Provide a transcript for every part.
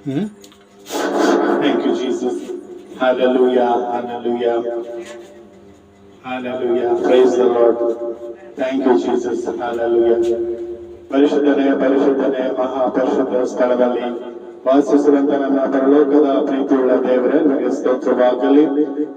Thank you, Jesus. Hallelujah. Hallelujah. Hallelujah. Praise the Lord. Thank you, Jesus. Hallelujah. ಪರಿಶುದ್ಧನೇ ಮಹಾಪರಿಶುದ್ಧ ಸ್ಥಳದಲ್ಲಿ ವಾಸಿಸುವಂತ ನನ್ನ ಪರಲೋಕದ ಪ್ರೀತಿಯುಳ್ಳ ದೇವರೇ, ನಿಮಗೆ ಸ್ತೋತ್ರವಾಗಲಿ.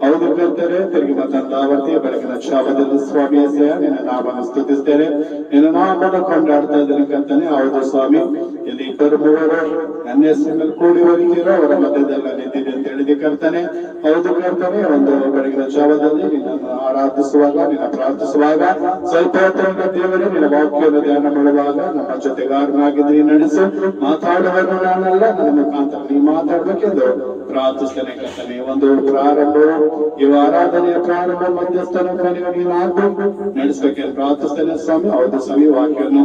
ಹೌದು ಕರ್ತರೆ, ತಿರುಗಿ ಮತ್ತೊಂದಾವರ್ತಿ ಬೆಳಗಿನ ಕ್ಷಾಮದಲ್ಲಿ ಸ್ವಾಮಿ ನಿನ್ನ ನಾಮವನ್ನು ಸ್ತುತಿಸ್ತೇನೆ, ನಿನ್ನ ನಾಮವನ್ನು ಕೊಂಡಾಡ್ತಾ ಇದ್ದೇನೆ ಕರ್ತನೆ. ಹೌದು ಸ್ವಾಮಿ, ಇಲ್ಲಿ ಇಬ್ಬರು ಮೂವರು ನನ್ನ ಹೆಸರಿನಲ್ಲಿ ಕೂಡಿ ಹೋಗಿದ್ದೀರೋ ಅವರ ಮಧ್ಯದಲ್ಲಿ ನಿಂತಿದೆ ಅಂತ ಹೇಳಿದೆ ಕರ್ತನೆ. ಹೌದು ಕರ್ತನೆ, ಒಂದು ಬೆಳಗಿನ ಜಾವದಲ್ಲಿ ನಿನ್ನನ್ನು ಆರಾಧಿಸುವಾಗ, ನಿನ್ನ ಪ್ರಾರ್ಥಿಸುವಾಗ ಸ್ವಲ್ಪ ಹೊತ್ತಿನ ದೇವರೇ ನಿನ್ನ ವಾಕ್ಯವನ್ನು ಧ್ಯಾನ ಮಾಡುವಾಗ ನಮ್ಮ ಜೊತೆಗಾರನಾಗಿದ್ರಿ ನಡೆಸು. ಮಾತಾಡುವರು ನಾನಲ್ಲ, ನನ್ನ ಮುಖಾಂತರ ನೀ ಮಾತಾಡ್ಬೇಕೆಂದು ಪ್ರಾರ್ಥಿಸ್ತೇನೆ ಕರ್ತನೆ. ಒಂದು ಪ್ರಾರಂಭವು ಈ ಆರಾಧನೆಯ ಪ್ರಾರಂಭ ಮಧ್ಯಸ್ಥನ ಕೊನೆಗೆ ನೀನಾಗಬೇಕು ನಡೆಸಬೇಕೆಂದು ಪ್ರಾರ್ಥಿಸ್ತೇನೆ ಸ್ವಾಮಿ. ಹೌದು ಸ್ವಾಮಿ, ವಾಕ್ಯವನ್ನು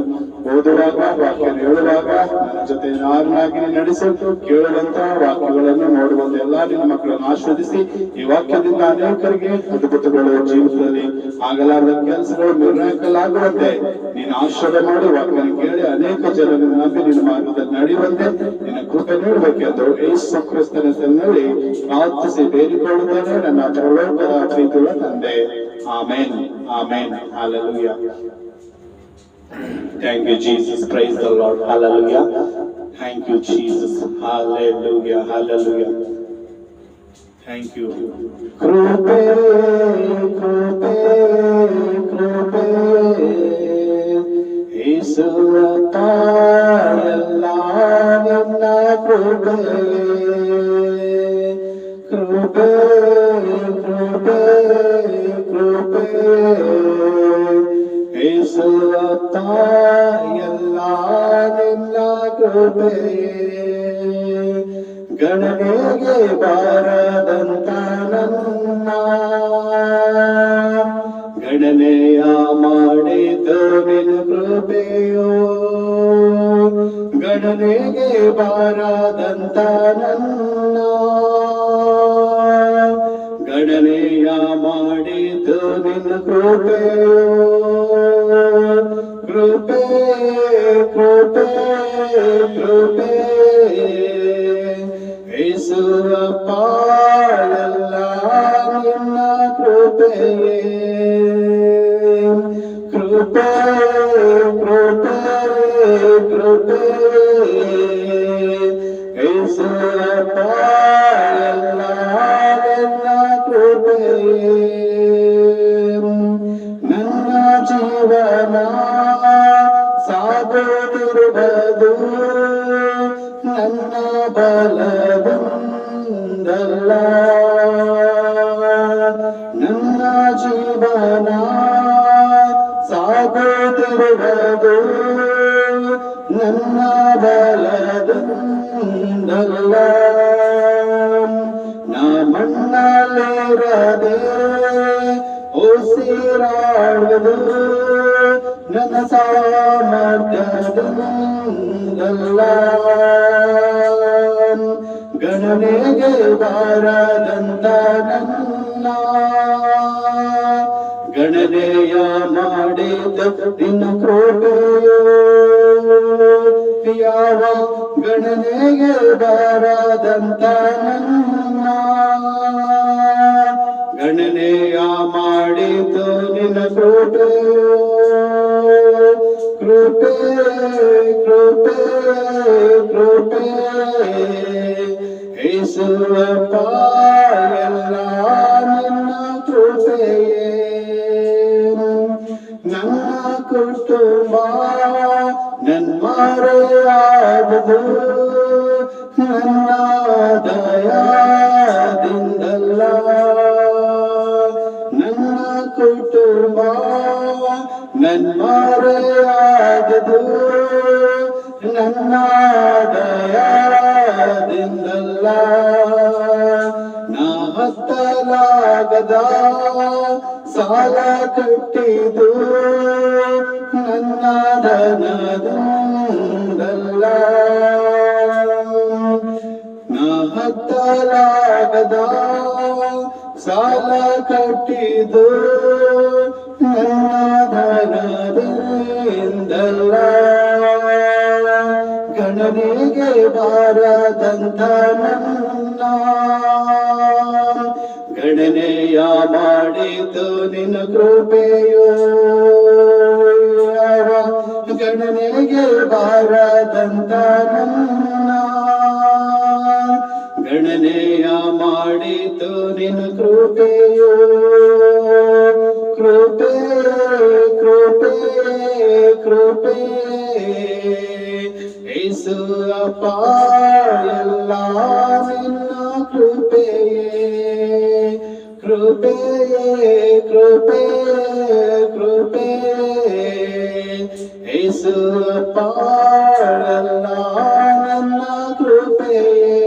ಓದುವಾಗ, ವಾಕ್ಯವನ್ನು ಹೇಳುವಾಗ ನನ್ನ ಜೊತೆ ಯಾರನ್ನಾಗಿ ನಡೆಸು. ಕೇಳುವಂತಹ ವಾಕ್ಯಗಳನ್ನು ನೋಡುವಂತ ಎಲ್ಲಾ ನಿನ್ನ ಮಕ್ಕಳನ್ನು ಆಸ್ವಾದಿಸಿ ಈ ವಾಕ್ಯದಿಂದ ಅನೇಕರಿಗೆ ಅದ್ಭುತಗಳು ಜೀವಿತದಲ್ಲಿ ಆಗಲಾರದ ಕೆಲಸಗಳು ನಿರ್ಣಾಯಕಲಾಗುವಂತೆ ನೀನು ಆಶೀರ್ವಾದ ಮಾಡಿ ವಾಕ್ಯವನ್ನು ಕೇಳಿ ಅನೇಕ ಜನರನ್ನು ನಂಬಿ ನಿನ್ನ ಮಾರ್ಗದಲ್ಲಿ ನಡೆಯುವಂತೆ ನಿನ್ನ ಕೃಪೆ ನೀಡಬೇಕೆಂದು ಯೇಸು ಕ್ರಿಸ್ತನ ಹೆಸರಿನಲ್ಲಿ ಪ್ರಾರ್ಥಿಸಿ ಬೇಡಿಕೊಳ್ಳುತ್ತೇನೆ ನನ್ನ ಪರಲೋಕದ ಪ್ರೀತಿಯುಳ್ಳ ತಂದೆ. Amen. Amen. Hallelujah. Thank you, Jesus. Praise the Lord. Hallelujah. Thank you, Jesus. Hallelujah. Hallelujah. Thank you. ಕೃಪೆ ಕೃಪೆ ಕೃಪೆ ಯೇಸುವಪ್ಪ, ಎಲ್ಲ ನಿನ್ನ ಕೃಪೆ ಕೃಪೆ ಕೃಪೆ ಕೃಪೆ ಯೇಸುವಪ್ಪ, ಎಲ್ಲ ನಿನ್ನ ಕೃಪೆ ಗಣನೆಗೆ ಬಾರದಂತ ನನ್ನ ಗಣನೆಯ ಮಾಡಿತು ನಿನ್ನ ಕೃಪೆಯೋ. ಗಣನೆಗೆ ಬಾರದಂತ ನನ್ನ ಗಣನೆಯ ಮಾಡಿತು ನಿನ್ನ ಕೃಪೆಯೋ. ಕೃಪೆ ಕೃಪೆ ಕೃಪೆ ಯೇಸುವಪ್ಪ, ಎಲ್ಲ ನಿನ್ನ ಕೃಪೆಯೇ. ಕೃಪೆ ಕೃಪೆ ಕೃಪೆ ಯೇಸುವಪ್ಪ, ಎಲ್ಲ ನಿನ್ನ ಕೃಪೆಯೇ. ನನ್ನ ಜೀವನ ಸಾಗುತ್ತಿರುವುದು ನನ್ನ ಬಲದಿಂದಲ್ಲ, ನನ್ನ ಜೀವನ ಸಾಗುತ್ತಿರುವುದು ನನ್ನ ಬಲದಿಂದಲ್ಲ. ನಾ ಮಣ್ಣಲ್ಲಿರದೆ ಉಸಿರಾಡುವುದು ನನ್ನ ಸಾಮರ್ಥ್ಯದಿಂದಲ್ಲ. ಗಣನೆಗೆ ಬಾರದಂತ ನನ್ನ ಗಣನೆಯ ಮಾಡಿದ ನಿನ್ನ ಕೃಪೆಯೋ. ಯಾವ ಗಣನೆಗೆ ಬಾರದಂತ ನನ್ನ ಗಣನೆಯ ಮಾಡಿತು ನಿನ್ನ ಕೃಪೆಯೋ. ಕೃಪೆ ಕೃಪೆ ಕೃಪೆ ಯೇಸುವಪ್ಪ, ಎಲ್ಲ ನಿನ್ನ ಕೃಪೆಯೇ. ನನ್ನ ಕುಟುಂಬ ನನ್ನ ಮರೆಯಾದುದು ನನ್ನ ದಯಾದಿಂದಲ್ಲ. ನನ್ನ ಕುಟುಂಬ ನನ್ನ ಮರೆಯಾದುದು ನನ್ನ ದಯಾದಿಂದಲ್ಲ. ನಾ ಹತ್ತಲಾಗದ ಸಾಲ ಕಟ್ಟಿದು ನನ್ನ ಧನದಿಂದಲ್ಲ. ನಾ ಹತ್ತಲಾಗದ ಸಾಲ ಕಟ್ಟಿದು ನನ್ನ ಧನದಿಂದಲ್ಲ. ಗಣ ಗಣನೆಗೆ ಬಾರದಂತ ನನ್ನ ಗಣನೆಯ ಮಾಡಿತು ನಿನ್ನ ಕೃಪೆಯೋ. ಗಣನೆಗೆ ಬಾರದಂತ ನನ್ನ ಗಣನೆಯ ಮಾಡಿತು ನಿನ್ನ ಕೃಪೆಯೋ. ಕೃಪೆ ಕೃಪೆ ಕೃಪೆ ಯೇಸು ಅಪ್ಪ ಎಲ್ಲ ನಿನ್ನ ಕೃಪೆಯೇ. ಕೃಪೆಯೇ ಕೃಪೆ ಕೃಪೆ ಯೇಸು ಅಪ್ಪ ಎಲ್ಲ ನನ್ನ ಕೃಪೆಯೇ.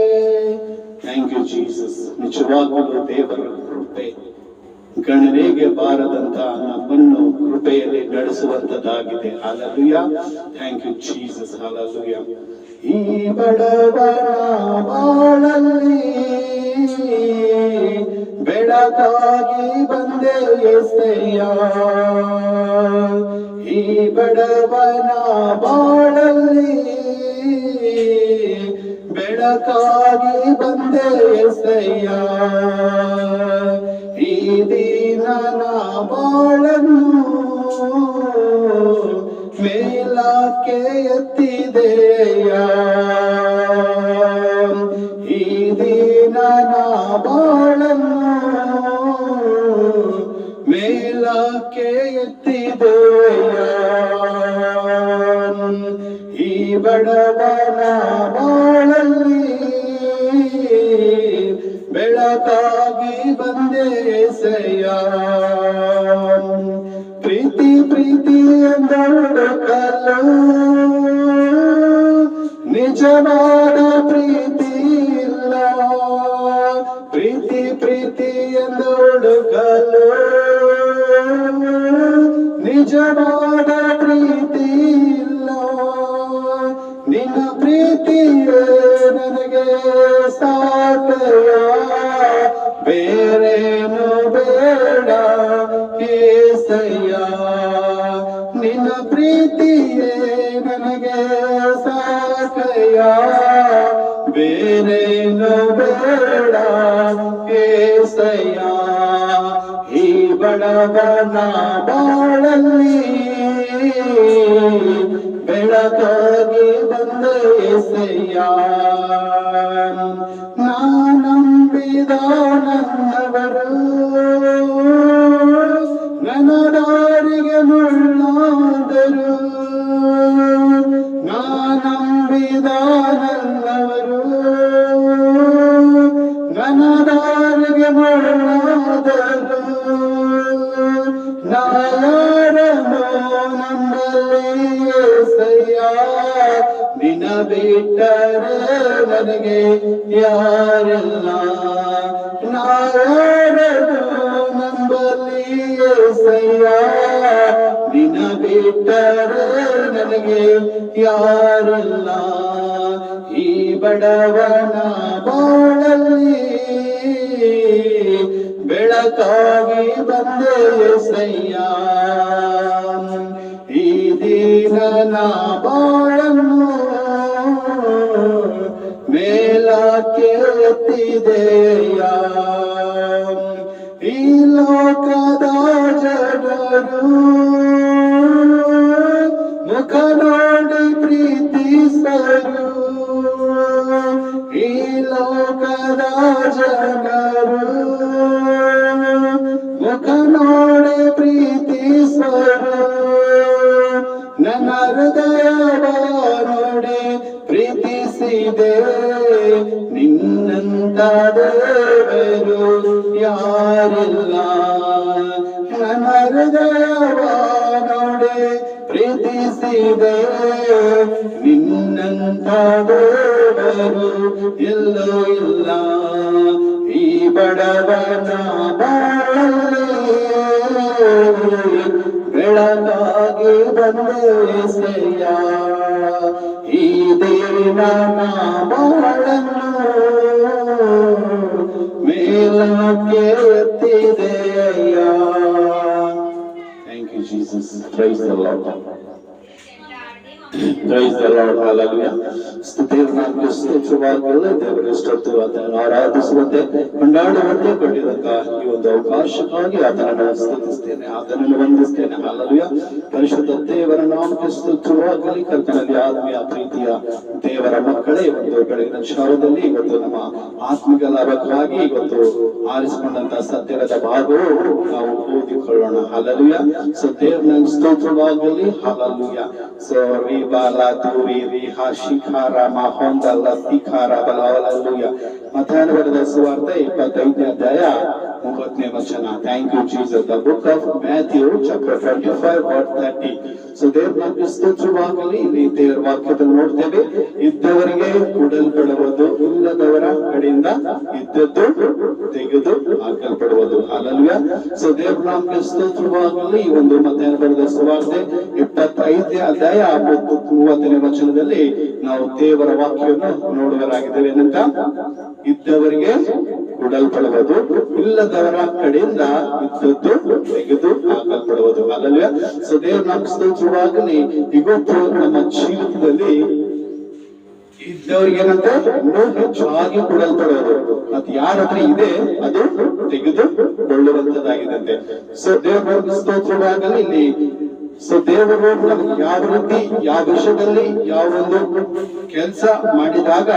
Thank you Jesus. ನಿಜವಾಗಲೂ ದೇವರ ಕೃಪೆ ಗಣನೆಗೆ ಬಾರದಂತ ನಮ್ಮನ್ನು ಕೃಪೆಯಲ್ಲಿ ನಡೆಸುವಂತದ್ದಾಗಿದೆ. Hallelujah. Thank you Jesus. Hallelujah. ಈ ಬಡವನ ಬಾಳಲ್ಲಿ ಬೆಳಕಾಗಿ ಬಂದೆ యేసయ్య. ಈ ಬಡವನ ಬಾಳಲ್ಲಿ ಬೆಳಕಾಗಿ ಬಂದೆ యేసయ్య. ಈ ದೀನನ ಬಾಳನ್ನು ಮೇಲಕ್ಕೆ ಎತ್ತಿದೆಯ. ಈ ದೀನನ ಬಾಳನ್ನು ಮೇಲಕ್ಕೆ ಎತ್ತಿದೆಯ. ಈ ಬಡವನ ಬಾಳಲ್ಲಿ ಬೆಳಕಾಗಿ ಬಂದೆ యేసయ్య. ಪ್ರೀತಿ ಪ್ರೀತಿ ಎಂದೊಡಕಲು ನಿಜವಾದ ಪ್ರೀತಿ ಇಲ್ಲ. ಪ್ರೀತಿ ಪ್ರೀತಿ ಎಂದೊಡಕಲು ನಿಜವಾದ ಪ್ರೀತಿ ಇಲ್ಲ. ನಿನ್ನ ಪ್ರೀತಿಯೇ ನನಗೆ ಸಾಕಯ್ಯ, ಬೇರೇನು ಬೇಡ యేసయ్య. ನಿನ್ನ ಪ್ರೀತಿಯೇ ನನಗೆ ಸಾಕಯ್ಯ, ಬೇರೇನು ಬೇಡ యేసయ్య. ಈ ಬಡವನ ಬಾಳಲ್ಲಿ ಬೆಳಕಾಗಿ ಬಂದ యేసయ్య. ನಂಬಿದ ನನ್ನವರು ನನ್ನ ದಾರಿಗೆ ಮುಳ್ಳಾದರು. ನಂಬಿದ ನನ್ನವರು ನನ್ನ ದಾರಿಗೆ ಮುಳ್ಳಾದರು. ಯಾರನ್ನು ನಂಬಲಿ యేసయ్య, ನಿನ್ನ ಬಿಟ್ಟರೆ ನನಗೆ ಯಾರಿಲ್ಲ. ಯಾರನ್ನು ನಂಬಲಿ యేಸయ్య, ನಿನ್ನ ಬಿಟ್ಟರೆ ನನಗೆ ಯಾರಿಲ್ಲ. ಈ ಬಡವನ ಬಾಳಲ್ಲಿ ಬೆಳಕಾಗಿ ಬಂದೆ యేಸయ్య. ಈ ದೀನನ ಬಾಳನ್ನು ಮೇಲಕ್ಕೆ ಎತ್ತಿದೆಯ. ಈ ಲೋಕದ ಜನರು ಮುಖ ನೋಡಿ ಪ್ರೀತಿಸರು. ಈ ಲೋಕದ ಜನರು ಮುಖ ನೋಡಿ ಪ್ರೀತಿಸರು. ನನ್ನ ಹೃದಯವ ನೋಡಿ ಪ್ರೀತಿಸಿದೆ, ನಿನ್ನಂತ ದೇವರು ಯಾರಿಲ್ಲ. ನನ್ನ ಹೃದಯವ ನೋಡಿ ಪ್ರೀತಿಸಿದೆ, ನಿನ್ನಂತ ದೇವರು ಎಲ್ಲೂ ಇಲ್ಲ. ಈ ಬಡವನ ಬಾಳಲ್ಲಿ ಬೆಳಕಾಗಿ ಬಂದೆ యేಸయ్య. ಈ ದೀನನ ಬಾಳನ್ನು ಮೇಲಕ್ಕೆ ಎತ್ತಿದೆಯ. Thank you Jesus. Praise the Lord. Praise the Lord, hallelujah. ಸ್ತುತಿಯನ್ನು ಸ್ತೋತ್ರವಾಗಲು ದೇವರ ಇಷ್ಟೊತ್ತು ಆತನನ್ನು ಆರಾಧಿಸುವಂತೆ ಕೊಂಡಾಡುವಂತೆ ಕೊಟ್ಟಿದಂತಹ ಈ ಒಂದು ಅವಕಾಶಕ್ಕಾಗಿ ಆತನನ್ನು ಸ್ತುತಿಸ್ತೇನೆ, ಆತನನ್ನು ವಂದಿಸ್ತೇನೆ. ಹಲ್ಲೆಲೂಯಾ. ಪರಿಶುದ್ಧ ದೇವರ ನಾಮಕ್ಕೆ ಸ್ತೋತ್ರವಾಗಲಿ. ಕರ್ತನಲ್ಲಿ ಆತ್ಮೀಯ ಪ್ರೀತಿಯ ದೇವರ ಮಕ್ಕಳೇ, ಒಂದು ಬೆಳಗಿನ ಕ್ಷಣದಲ್ಲಿ ಇವತ್ತು ನಮ್ಮ ಆತ್ಮಿಕ ಲಾಭಕ್ಕಾಗಿ ಇವತ್ತು ಆರಿಸಿಕೊಂಡಂತಹ ಸತ್ಯದ ಭಾಗವು ನಾವು ಓದಿಕೊಳ್ಳೋಣ. ಹಲ್ಲೆಲೂಯಾ. ಸೊ ದೇವರ ಸ್ತೋತ್ರವಾಗಲಿ. ಹಲ್ಲೆಲೂಯಾ. ಸೊ ಮತ್ತಾಯನ ಬರೆದ ಸುವಾರ್ತೆ 25ನೇ ಅಧ್ಯಾಯ 9ನೇ ವಚನ. Thank you Jesus. The book of Matthew chapter 25 verse 30. So ದೇವರ ಸ್ತೋತ್ರವಾಗಲಿ. ಇಲ್ಲಿ ದೇವರ ವಾಕ್ಯದಲ್ಲಿ ನೋಡ್ತೇವೆ, ಇದ್ದವರಿಗೆ ಕೊಡಲ್ಪಡುವುದು, ಇಲ್ಲದವರ ಕಡೆಯಿಂದ ಇದ್ದದ್ದು ತೆಗೆದು ಹಾಕಲ್ಪಡುವುದು. ಹಲ್ಲೆಲೂಯಾ. ಸೊ ದೇವರ ನಾಮಕ್ಕೆ ಸ್ತೋತ್ರವಾಗಲಿ. ಈ ಒಂದು ಮತ್ತಾಯನ ಬರೆದ ಸುವಾರ್ತೆ 25ನೇ ಅಧ್ಯಾಯ 30ನೇ ವಚನದಲ್ಲಿ ನಾವು ದೇವರ ವಾಕ್ಯವನ್ನು ನೋಡುವರಾಗಿದ್ದೇವೆ. ಏನಂತ? ಇದ್ದವರಿಗೆ ಕೊಡಲ್ಪಡುವುದು, ಇಲ್ಲದವರ ಕಡೆಯಿಂದ ಇದ್ದದ್ದು ತೆಗೆದು ಹಾಕಲ್ಪಡುವುದು. ಅಲ್ಲಲ್ವೇ? ಸೊ ದೇವರ ನಾಮಕ್ಕೆ ಸ್ತೋತ್ರವಾಗಲಿ. ಇವತ್ತು ನಮ್ಮ ಜೀವಿತದಲ್ಲಿ ಇದ್ದವರಿಗೆ ಏನಂತೆ ಇನ್ನೂ ಹೆಚ್ಚಾಗಿ ಕೊಡಲ್ಪಡುವುದು, ಮತ್ತೆ ಯಾರ ಹತ್ರ ಇದೆ ಅದು ತೆಗೆದುಕೊಳ್ಳುವಂತದ್ದಾಗಿದಂತೆ. ಸೊ ದೇವರ ಸ್ತೋತ್ರವಾಗಲಿ. ಇಲ್ಲಿ ಸೊ ದೇವರು ನಮ್ಗೆ ಯಾವ ರೀತಿ, ಯಾವ ವಿಷಯದಲ್ಲಿ, ಯಾವ ಒಂದು ಕೆಲಸ ಮಾಡಿದಾಗ,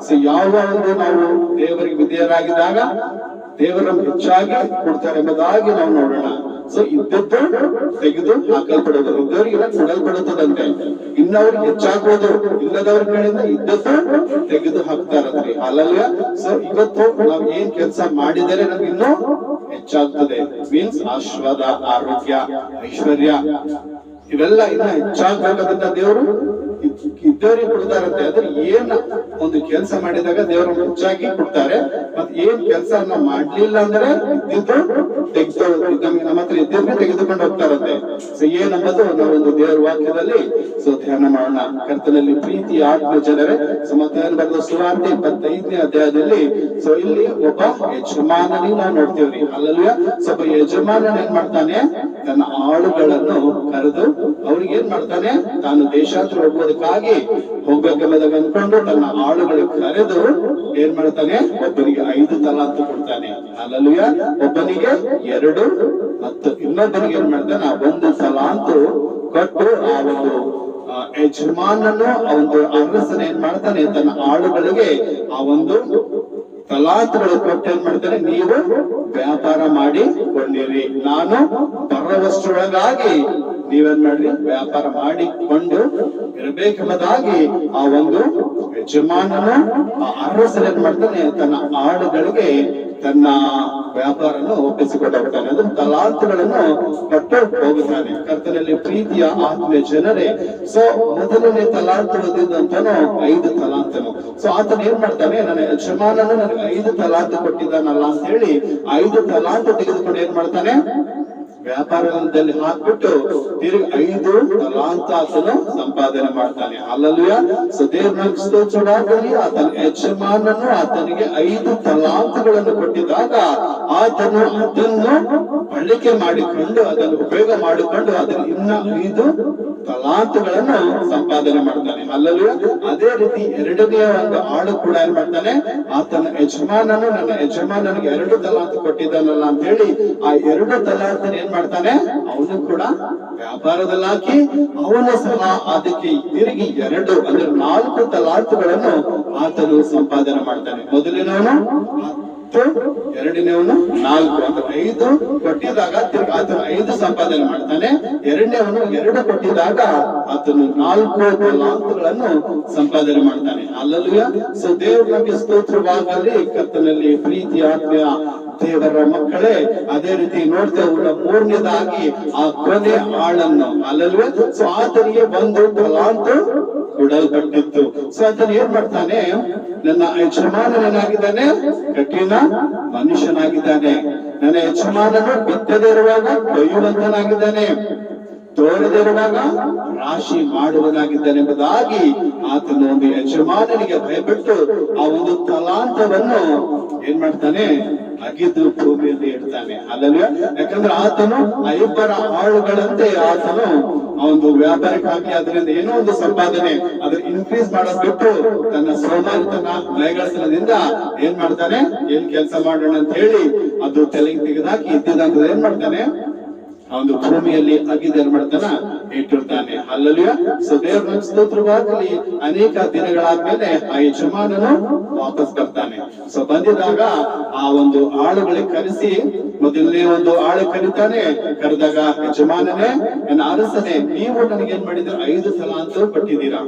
ಸೊ ಯಾವ ಒಂದು ನಾವು ದೇವರಿಗೆ ವಿಧೇಯರಾಗಿದ್ದಾಗ ದೇವರು ನಮ್ಗೆ ಹೆಚ್ಚಾಗಿ ಕೊಡ್ತಾರೆ ಎಂಬುದಾಗಿ ನಾವು ನೋಡೋಣ. ಸೊ ಇದ್ದದ್ದು ತೆಗೆದು ಹಾಕಲ್ಪಡೋದು, ಇದ್ದವರಿಗೆಲ್ಲ ಕೊಡಲ್ಪಡುತ್ತದಂತೆ. ಇನ್ನವ್ರಿಗೆ ಹೆಚ್ಚಾಗೋದು, ಇಲ್ಲದವ್ರ ಕಡೆಯಿಂದ ಇದ್ದದ್ದು ತೆಗೆದು ಹಾಕ್ತಾರಂತ್ರಿ. ಹಲ್ಲೆಲೂಯಾ. ಸೊ ಇವತ್ತು ನಾವ್ ಏನ್ ಕೆಲಸ ಮಾಡಿದರೆ ನಮ್ಗೆ ಇನ್ನೂ ಹೆಚ್ಚಾಗ್ತದೆ. ಮೀನ್ಸ್ ಆಶೀರ್ವಾದ, ಆರೋಗ್ಯ, ಐಶ್ವರ್ಯ ಇವೆಲ್ಲ ಇನ್ನ ಹೆಚ್ಚಾಗಬೇಕಂತ ದೇವರು ಇದ್ದವರಿಗೆ ಕೊಡ್ತಾರಂತೆ. ಅದ್ರ ಏನ್ ಒಂದು ಕೆಲಸ ಮಾಡಿದಾಗ ದೇವರು ಹೆಚ್ಚಾಗಿ ಕೊಡ್ತಾರೆ. ಮತ್ತೆ ಏನ್ ಕೆಲಸ ಮಾಡ್ಲಿಲ್ಲ ಅಂದ್ರೆ ಇದ್ದಿದ್ದು ನಮ್ಮ ಹತ್ರ ಇದ್ದಿದ್ದು ತೆಗೆದುಕೊಂಡು ಹೋಗ್ತಾರಂತೆ. ಸೊ ಏನಂಬುದು ನಾವೊಂದು ದೇವರ ವಾಕ್ಯದಲ್ಲಿ ಸೊ ಧ್ಯಾನ ಮಾಡೋಣ. ಕರ್ತನಲ್ಲಿ ಪ್ರೀತಿ ಆತ್ಮ ಜನರೇ, ಮತ್ತಾಯನ ಬರೆದ ಸುವಾರ್ತೆ 25ನೇ ಅಧ್ಯಾಯದಲ್ಲಿ ಸೊ ಇಲ್ಲಿ ಒಬ್ಬ ಯಜಮಾನನಿಗೆ ನಾವು ನೋಡ್ತೀವ್ರಿ. ಹಲ್ಲೆಲೂಯಾ. ಸೊ ಒಬ್ಬ ಯಜಮಾನನ ಏನ್ ಮಾಡ್ತಾನೆ, ತನ್ನ ಆಳುಗಳನ್ನು ಕರೆದು ಅವ್ರಿಗೆ ಏನ್ ಮಾಡ್ತಾನೆ, ತಾನು ದೇಶಾಂತರ ಹೋಗೋದಕ್ಕಾಗಿ ಹೋಗ್ಬೇಕೆಂಬುದಾಗಿ ಅನ್ಕೊಂಡು ತನ್ನ ಆಳುಗಳಿಗೆ ಕರೆದು ಏನ್ ಮಾಡ್ತಾನೆ, ಒಬ್ಬನಿಗೆ 5 ತಲಾಂತು ಕೊಡ್ತಾನೆ. ಹಲ್ಲೆಲೂಯಾ. ಒಬ್ಬನಿಗೆ 2 ಮತ್ತು ಇನ್ನೊಬ್ಬನಿಗೆ ಏನ್ ಮಾಡ್ತಾನೆ, 1 ತಲಾಂತು ಕೊಟ್ಟು ಆ ಒಂದು ಯಜಮಾನನು ಆ ಒಂದು ಅರಸನ ಏನ್ ಮಾಡ್ತಾನೆ, ತನ್ನ ಆಳುಗಳಿಗೆ ಆ ಒಂದು ತಲಾಂತುಗಳು ಕೊಟ್ಟು ಏನ್ ಮಾಡ್ತಾರೆ, ನೀವು ವ್ಯಾಪಾರ ಮಾಡಿ ಕೊಂಡಿರಿ, ನಾನು ಬರುವಷ್ಟರೊಳಗಾಗಿ ನೀವೇನ್ ಮಾಡ್ರಿ, ವ್ಯಾಪಾರ ಮಾಡಿಕೊಂಡು ಇರಬೇಕೆಂಬುದಾಗಿ ಆ ಒಂದು ಯಜಮಾನನು ಆ ಅರಸನ ಏನ್ ಮಾಡ್ತಾನೆ, ತನ್ನ ಆಳುಗಳಿಗೆ ತನ್ನ ವ್ಯಾಪಾರನು ಒಪ್ಪಿಸಿಕೊಂಡು ಹೋಗ್ತಾನೆ. ಅಂದ್ರೆ ತಲಾಂತುಗಳನ್ನು ಕೊಟ್ಟು ಹೋಗುತ್ತಾನೆ. ಕರ್ತನಲ್ಲಿ ಪ್ರೀತಿಯ ಆತ್ಮೀಯ ಜನರೇ, ಸೊ ಮೊದಲನೇ ತಲಾಂತು ಓದಿದಂತನು 5 ತಲಾಂತನು. ಸೊ ಆತನ ಏನ್ ಮಾಡ್ತಾನೆ, ನನ್ನ ಯಜಮಾನನು ನನಗೆ 5 ತಲಾಂತು ಕೊಟ್ಟಿದ್ದಾನಲ್ಲ ಅಂತ ಹೇಳಿ 5 ತಲಾಂತು ತೆಗೆದುಕೊಂಡು ಏನ್ ಮಾಡ್ತಾನೆ, ವ್ಯಾಪಾರದಲ್ಲಿ ಹಾಕ್ಬಿಟ್ಟು ತಿರುಗಿ 5 ತಲಾಂತ ಆತನು ಸಂಪಾದನೆ ಮಾಡ್ತಾನೆ. ಹಲ್ಲೆಲೂಯಾ. ಸೊ ದೇವರ ಸ್ತೋತ್ರವಾಗಲಿ. ಆತನ ಯಜಮಾನನು ಆತನಿಗೆ 5 ತಲಾಂತುಗಳನ್ನು ಕೊಟ್ಟಿದ್ದಾಗ ಆತನು ಅದನ್ನು ಬಳಕೆ ಮಾಡಿಕೊಂಡು, ಅದನ್ನು ಉಪಯೋಗ ಮಾಡಿಕೊಂಡು ಅದನ್ನು ಇನ್ನ 5 ತಲಾಂತುಗಳನ್ನು ಸಂಪಾದನೆ ಮಾಡ್ತಾನೆ. ಹಲ್ಲೆಲೂಯಾ. ಅದೇ ರೀತಿ ಎರಡನೆಯ ಒಂದು ಆಳು ಕೂಡ ಏನ್ ಮಾಡ್ತಾನೆ, ಆತನ ಯಜಮಾನನು ನನ್ನ ಯಜಮಾನನಿಗೆ 2 ತಲಾಂತು ಕೊಟ್ಟಿದ್ದಾನಲ್ಲ ಅಂತ ಹೇಳಿ ಆ 2 ತಲಾಂತನ ಏನ್ ಮಾಡ್ತಾನೆ, ಅವನು ಕೂಡ ವ್ಯಾಪಾರದಲ್ಲಿ ಹಾಕಿ ಅವನು ಸಹ ಅದಕ್ಕೆ ತಿರುಗಿ 2 ಅಂದ್ರೆ 4 ತಲಾಂತುಗಳನ್ನು ಆತನು ಸಂಪಾದನೆ ಮಾಡ್ತಾನೆ. ಮೊದಲಿನವನು 10, ಎರಡನೇವನು 4 ಅಂದ್ರೆ 5 ಕೊಟ್ಟಿದಾಗ ತಿರುಗಿ ಆತನು 5 ಸಂಪಾದನೆ ಮಾಡ್ತಾನೆ. ಎರಡನೇವನು 2 ಕೊಟ್ಟಿದಾಗ ಆತನು 4 ತಲಾಂತುಗಳನ್ನು ಸಂಪಾದನೆ ಮಾಡ್ತಾನೆ. ಹಲ್ಲೆಲೂಯಾ. ಸೊ ದೇವರ ನಮಗೆ ಸ್ತೋತ್ರವಾಗಲಿ. ಕರ್ತನಲ್ಲಿ ಪ್ರೀತಿ ಆತ್ಮೀಯ ದೇವರ ಮಕ್ಕಳೇ, ಅದೇ ರೀತಿ ನೋಡ್ತೇವೆ ಮೂರನೇದಾಗಿ ಆ ಕೊನೆ ಆಳನ್ನು. ಹಲ್ಲೆಲೂಯಾ. ಸೊ ಆತನಿಗೆ 1 ತಲಾಂತು ಕೊಡಲ್ಪಟ್ಟಿತ್ತು. ಸೊ ಆತನು ಏನ್ ಮಾಡ್ತಾನೆ, ನನ್ನ ಯಜಮಾನನೇನಾಗಿದ್ದಾನೆ, ಕಠಿಣ ಮನುಷ್ಯನಾಗಿದ್ದಾನೆ. ನನ್ನ ಯಜಮಾನನು ಬಿತ್ತದೇ ಇರುವಾಗ ಕೊಯ್ಯುವಂತನಾಗಿದ್ದಾನೆ. ತೋರದಿರುವಾಗ ರಾಶಿ ಮಾಡುವನಾಗಿದ್ದಾನೆಂಬುದಾಗಿ ಆತನು ಒಂದು ಯಜಮಾನನಿಗೆ ಭಯಪಟ್ಟು ಆ ಒಂದು ತಲಾಂತವನ್ನು ಏನ್ ಮಾಡ್ತಾನೆ, ಅಗಿದು ಭೂಮಿಯಲ್ಲಿ ಇಡ್ತಾನೆ. ಅಲ್ಲಲ್ವ? ಯಾಕಂದ್ರೆ ಆತನು ಆ ಇಬ್ಬರ ಆಳುಗಳಂತೆ ಆತನು ಆ ಒಂದು ವ್ಯಾಪಾರಕ್ಕಾಗಿ ಅದರಿಂದ ಏನೋ ಒಂದು ಸಂಪಾದನೆ ಅದ್ರ ಇನ್ಕ್ರೀಸ್ ಮಾಡೋದ್ ಬಿಟ್ಟು ತನ್ನ ಸೋಮಾರಿತನ ಮೈಗಳತನದಿಂದ ಏನ್ ಮಾಡ್ತಾನೆ, ಏನ್ ಕೆಲಸ ಮಾಡೋಣ ಅಂತ ಹೇಳಿ ಅದು ತಲೆಗೆ ತೆಗೆದಾಕಿ ಇದ್ದಿದ್ದಂತ ಏನ್ ಮಾಡ್ತಾನೆ, ಆ ಒಂದು ಭೂಮಿಯಲ್ಲಿ ಅಗಿದು ಏನ್ ಮಾಡ್ತಾನ, ಇಟ್ಟಿರ್ತಾನೆ. ಅಲ್ಲಲ್ವ? ಸೊ ದೇವ್ರ ಸ್ತೋತ್ರವಾಗಲಿ. ಅನೇಕ ದಿನಗಳಾದ್ಮೇಲೆ ಆ ಯಜಮಾನನು ವಾಪಸ್ ಬರ್ತಾನೆ. ಸೊ ಬಂದಿದಾಗ ಆ ಒಂದು ಆಳುಗಳಿಗೆ ಕರೆಸಿ, ಮೊದಲನೇ ಒಂದು ಆಳು ಕರೀತಾನೆ. ಕರೆದಾಗ ಯಜಮಾನನೇ, ನನ್ನ ಅರಸನೇ, ನೀವು ನನಗೇನ್ ಮಾಡಿದ್ರೆ 5 ತಲಾಂತು ಕೊಟ್ಟಿದ್ದೀರಾ,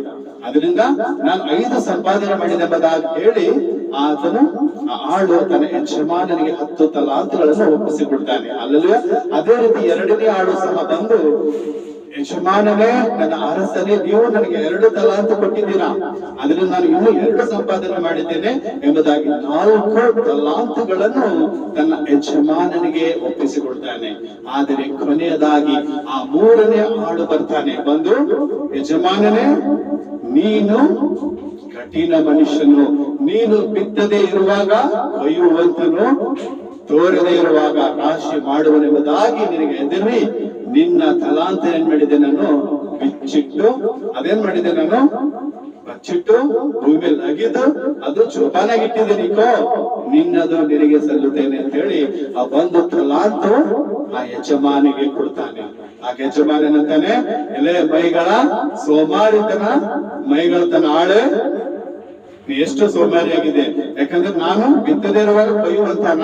ಅದರಿಂದ ನಾನು 5 ಸಂಪಾದನೆ ಮಾಡಿದೆಂಬುದಾಗಿ ಹೇಳಿ ಆತನು ಆ ಆಳು ತನ್ನ ಯಜಮಾನನಿಗೆ 10 ತಲಾಂತುಗಳನ್ನು ಒಪ್ಪಿಸಿಕೊಡ್ತಾನೆ. ಅಲ್ಲಲ್ವ? ಅದೇ ರೀತಿ ಎರಡನೇ ಆಳು ಸಹ ಬಂದು, ಯಜಮಾನನೇ, ನನ್ನ ಅರಸನೇ, ನೀವು ನನಗೆ 2 ತಲಾಂತು ಕೊಟ್ಟಿದ್ದೀರಾ, ಅದರಿಂದ ನಾನು ಇನ್ನೂ 2 ಸಂಪಾದನೆ ಮಾಡಿದ್ದೇನೆ ಎಂಬುದಾಗಿ 4 ತಲಾಂತುಗಳನ್ನು ತನ್ನ ಯಜಮಾನನಿಗೆ ಒಪ್ಪಿಸಿಕೊಡ್ತಾನೆ. ಆದರೆ ಕೊನೆಯದಾಗಿ ಆ 3ನೇ ಆಳು ಬರ್ತಾನೆ. ಬಂದು, ಯಜಮಾನನೇ, ನೀನು ಕಠಿಣ ಮನುಷ್ಯನು, ನೀನು ಬಿತ್ತದೇ ಇರುವಾಗ ಕೊಯ್ಯುವಂತನು, ತೋರದೇ ಇರುವಾಗ ರಾಶಿ ಮಾಡುವನೆಂಬುದಾಗಿ ನಿನಗೆ ಹೆದರಿ ನಿನ್ನ ತಲಾಂತ ಏನ್ ಮಾಡಿದೆ, ನಾನು ಬಿಚ್ಚಿಟ್ಟು, ಅದೇನ್ ಮಾಡಿದೆ, ನಾನು ಬಚ್ಚಿಟ್ಟು ಭೂಮಿಯಲ್ಲಿ ಅಗಿದು ಅದು ಚೋಪಾನಾಗಿಟ್ಟಿದ್ದೇನಿಕೋ, ನಿನ್ನದು ನಿನಗೆ ಸಲ್ಲುತ್ತೇನೆ ಅಂತ ಹೇಳಿ ಆ 1 ತಲಾಂತು ಆ ಯಜಮಾನಿಗೆ ಕೊಡ್ತಾನೆ. ಆ ಯಜಮಾನನಂತಾನೆ, ಎಲೆ ಮೈಗಳ ಸೋಮಾರಿತನ, ಮೈಗಳತನ ಆಳೆ, ಎಷ್ಟು ಸೋಮಾರಿಯಾಗಿದೆ. ಯಾಕಂದ್ರೆ ನಾನು ಬಿತ್ತದೇ ಇರುವಾಗ ಕೊಯ್ಯುವಂತಾನ,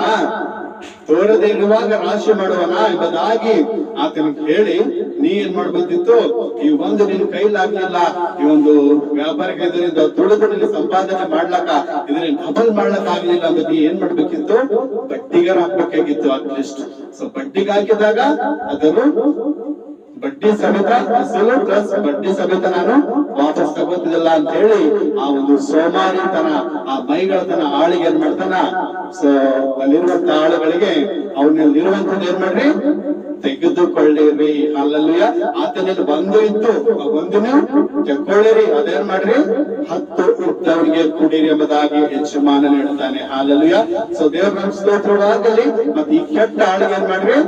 ತೋರದೇ ಇರುವಾಗ ರಾಶಿ ಮಾಡುವನ ಎಂಬುದಾಗಿ ಆತನಿಗೆ ಹೇಳಿ, ನೀ ಏನ್ ಮಾಡ್ಬೇಕಿತ್ತು, ಈ ಒಂದು ನಿನ್ ಕೈಲಾಗ್ಲಿಲ್ಲ, ಈ ಒಂದು ವ್ಯಾಪಾರಕ್ಕೆ ಇದರಿಂದ ದುಡಿದು ಸಂಪಾದನೆ ಮಾಡ್ಲಕ್ಕ, ಇದನ್ನ ಡಬಲ್ ಮಾಡ್ಲಕ್ ಆಗ್ಲಿಲ್ಲ ಅಂದ್ರೆ ನೀ ಏನ್ ಮಾಡ್ಬೇಕಿತ್ತು, ಬಡ್ಡಿಗಾರ ಹಾಕ್ಬೇಕಾಗಿತ್ತು ಅಟ್ಲೀಸ್ಟ್. ಸೊ ಬಡ್ಡಿಗೆ ಹಾಕಿದಾಗ ಅದನ್ನು ಬಡ್ಡಿ ಸಮೇತ, ಅಸಲು ಪ್ಲಸ್ ಬಡ್ಡಿ ಸಮೇತ ನಾನು ವಾಪಸ್ ತಗೋತಿದ್ದಿಲ್ಲ ಅಂತ ಹೇಳಿ ಆ ಒಂದು ಸೋಮಾರಿತನ, ಆ ಮೈಗಳತನ ಆಳಿಗೆ ಏನ್ ಮಾಡ್ತಾನ, ಸೊ ಅಲ್ಲಿರುವಂತ ಆಳುಗಳಿಗೆ ಅವನಲ್ಲಿರುವಂತದ್ದು ಏನ್ ಮಾಡ್ರಿ, ತೆಗೆದುಕೊಳ್ಳಿರಿ. ಅಲ್ಲಲ್ವಯ್ಯ? ಆತನಲ್ಲಿ 1 ಇತ್ತು, ಆ 1ನ್ನು ತೆಕ್ಕೊಳ್ಳಿರಿ, ಅದೇನ್ ಮಾಡ್ರಿ, 10 ಇದ್ದವರಿಗೆ ಕುಡಿರಿ ಎಂಬುದಾಗಿ ಯಜಮಾನ ಹೇಳ್ತಾನೆ. ಅಲ್ಲಲ್ವಯ್ಯ? ಸೊ ದೇವ್ರ ಸ್ತೋತ್ರವಾಗಲಿ. ಮತ್ತೆ ಈ ಕೆಟ್ಟ ಆಳಿಗೆ ಏನ್ ಮಾಡ್ರಿ,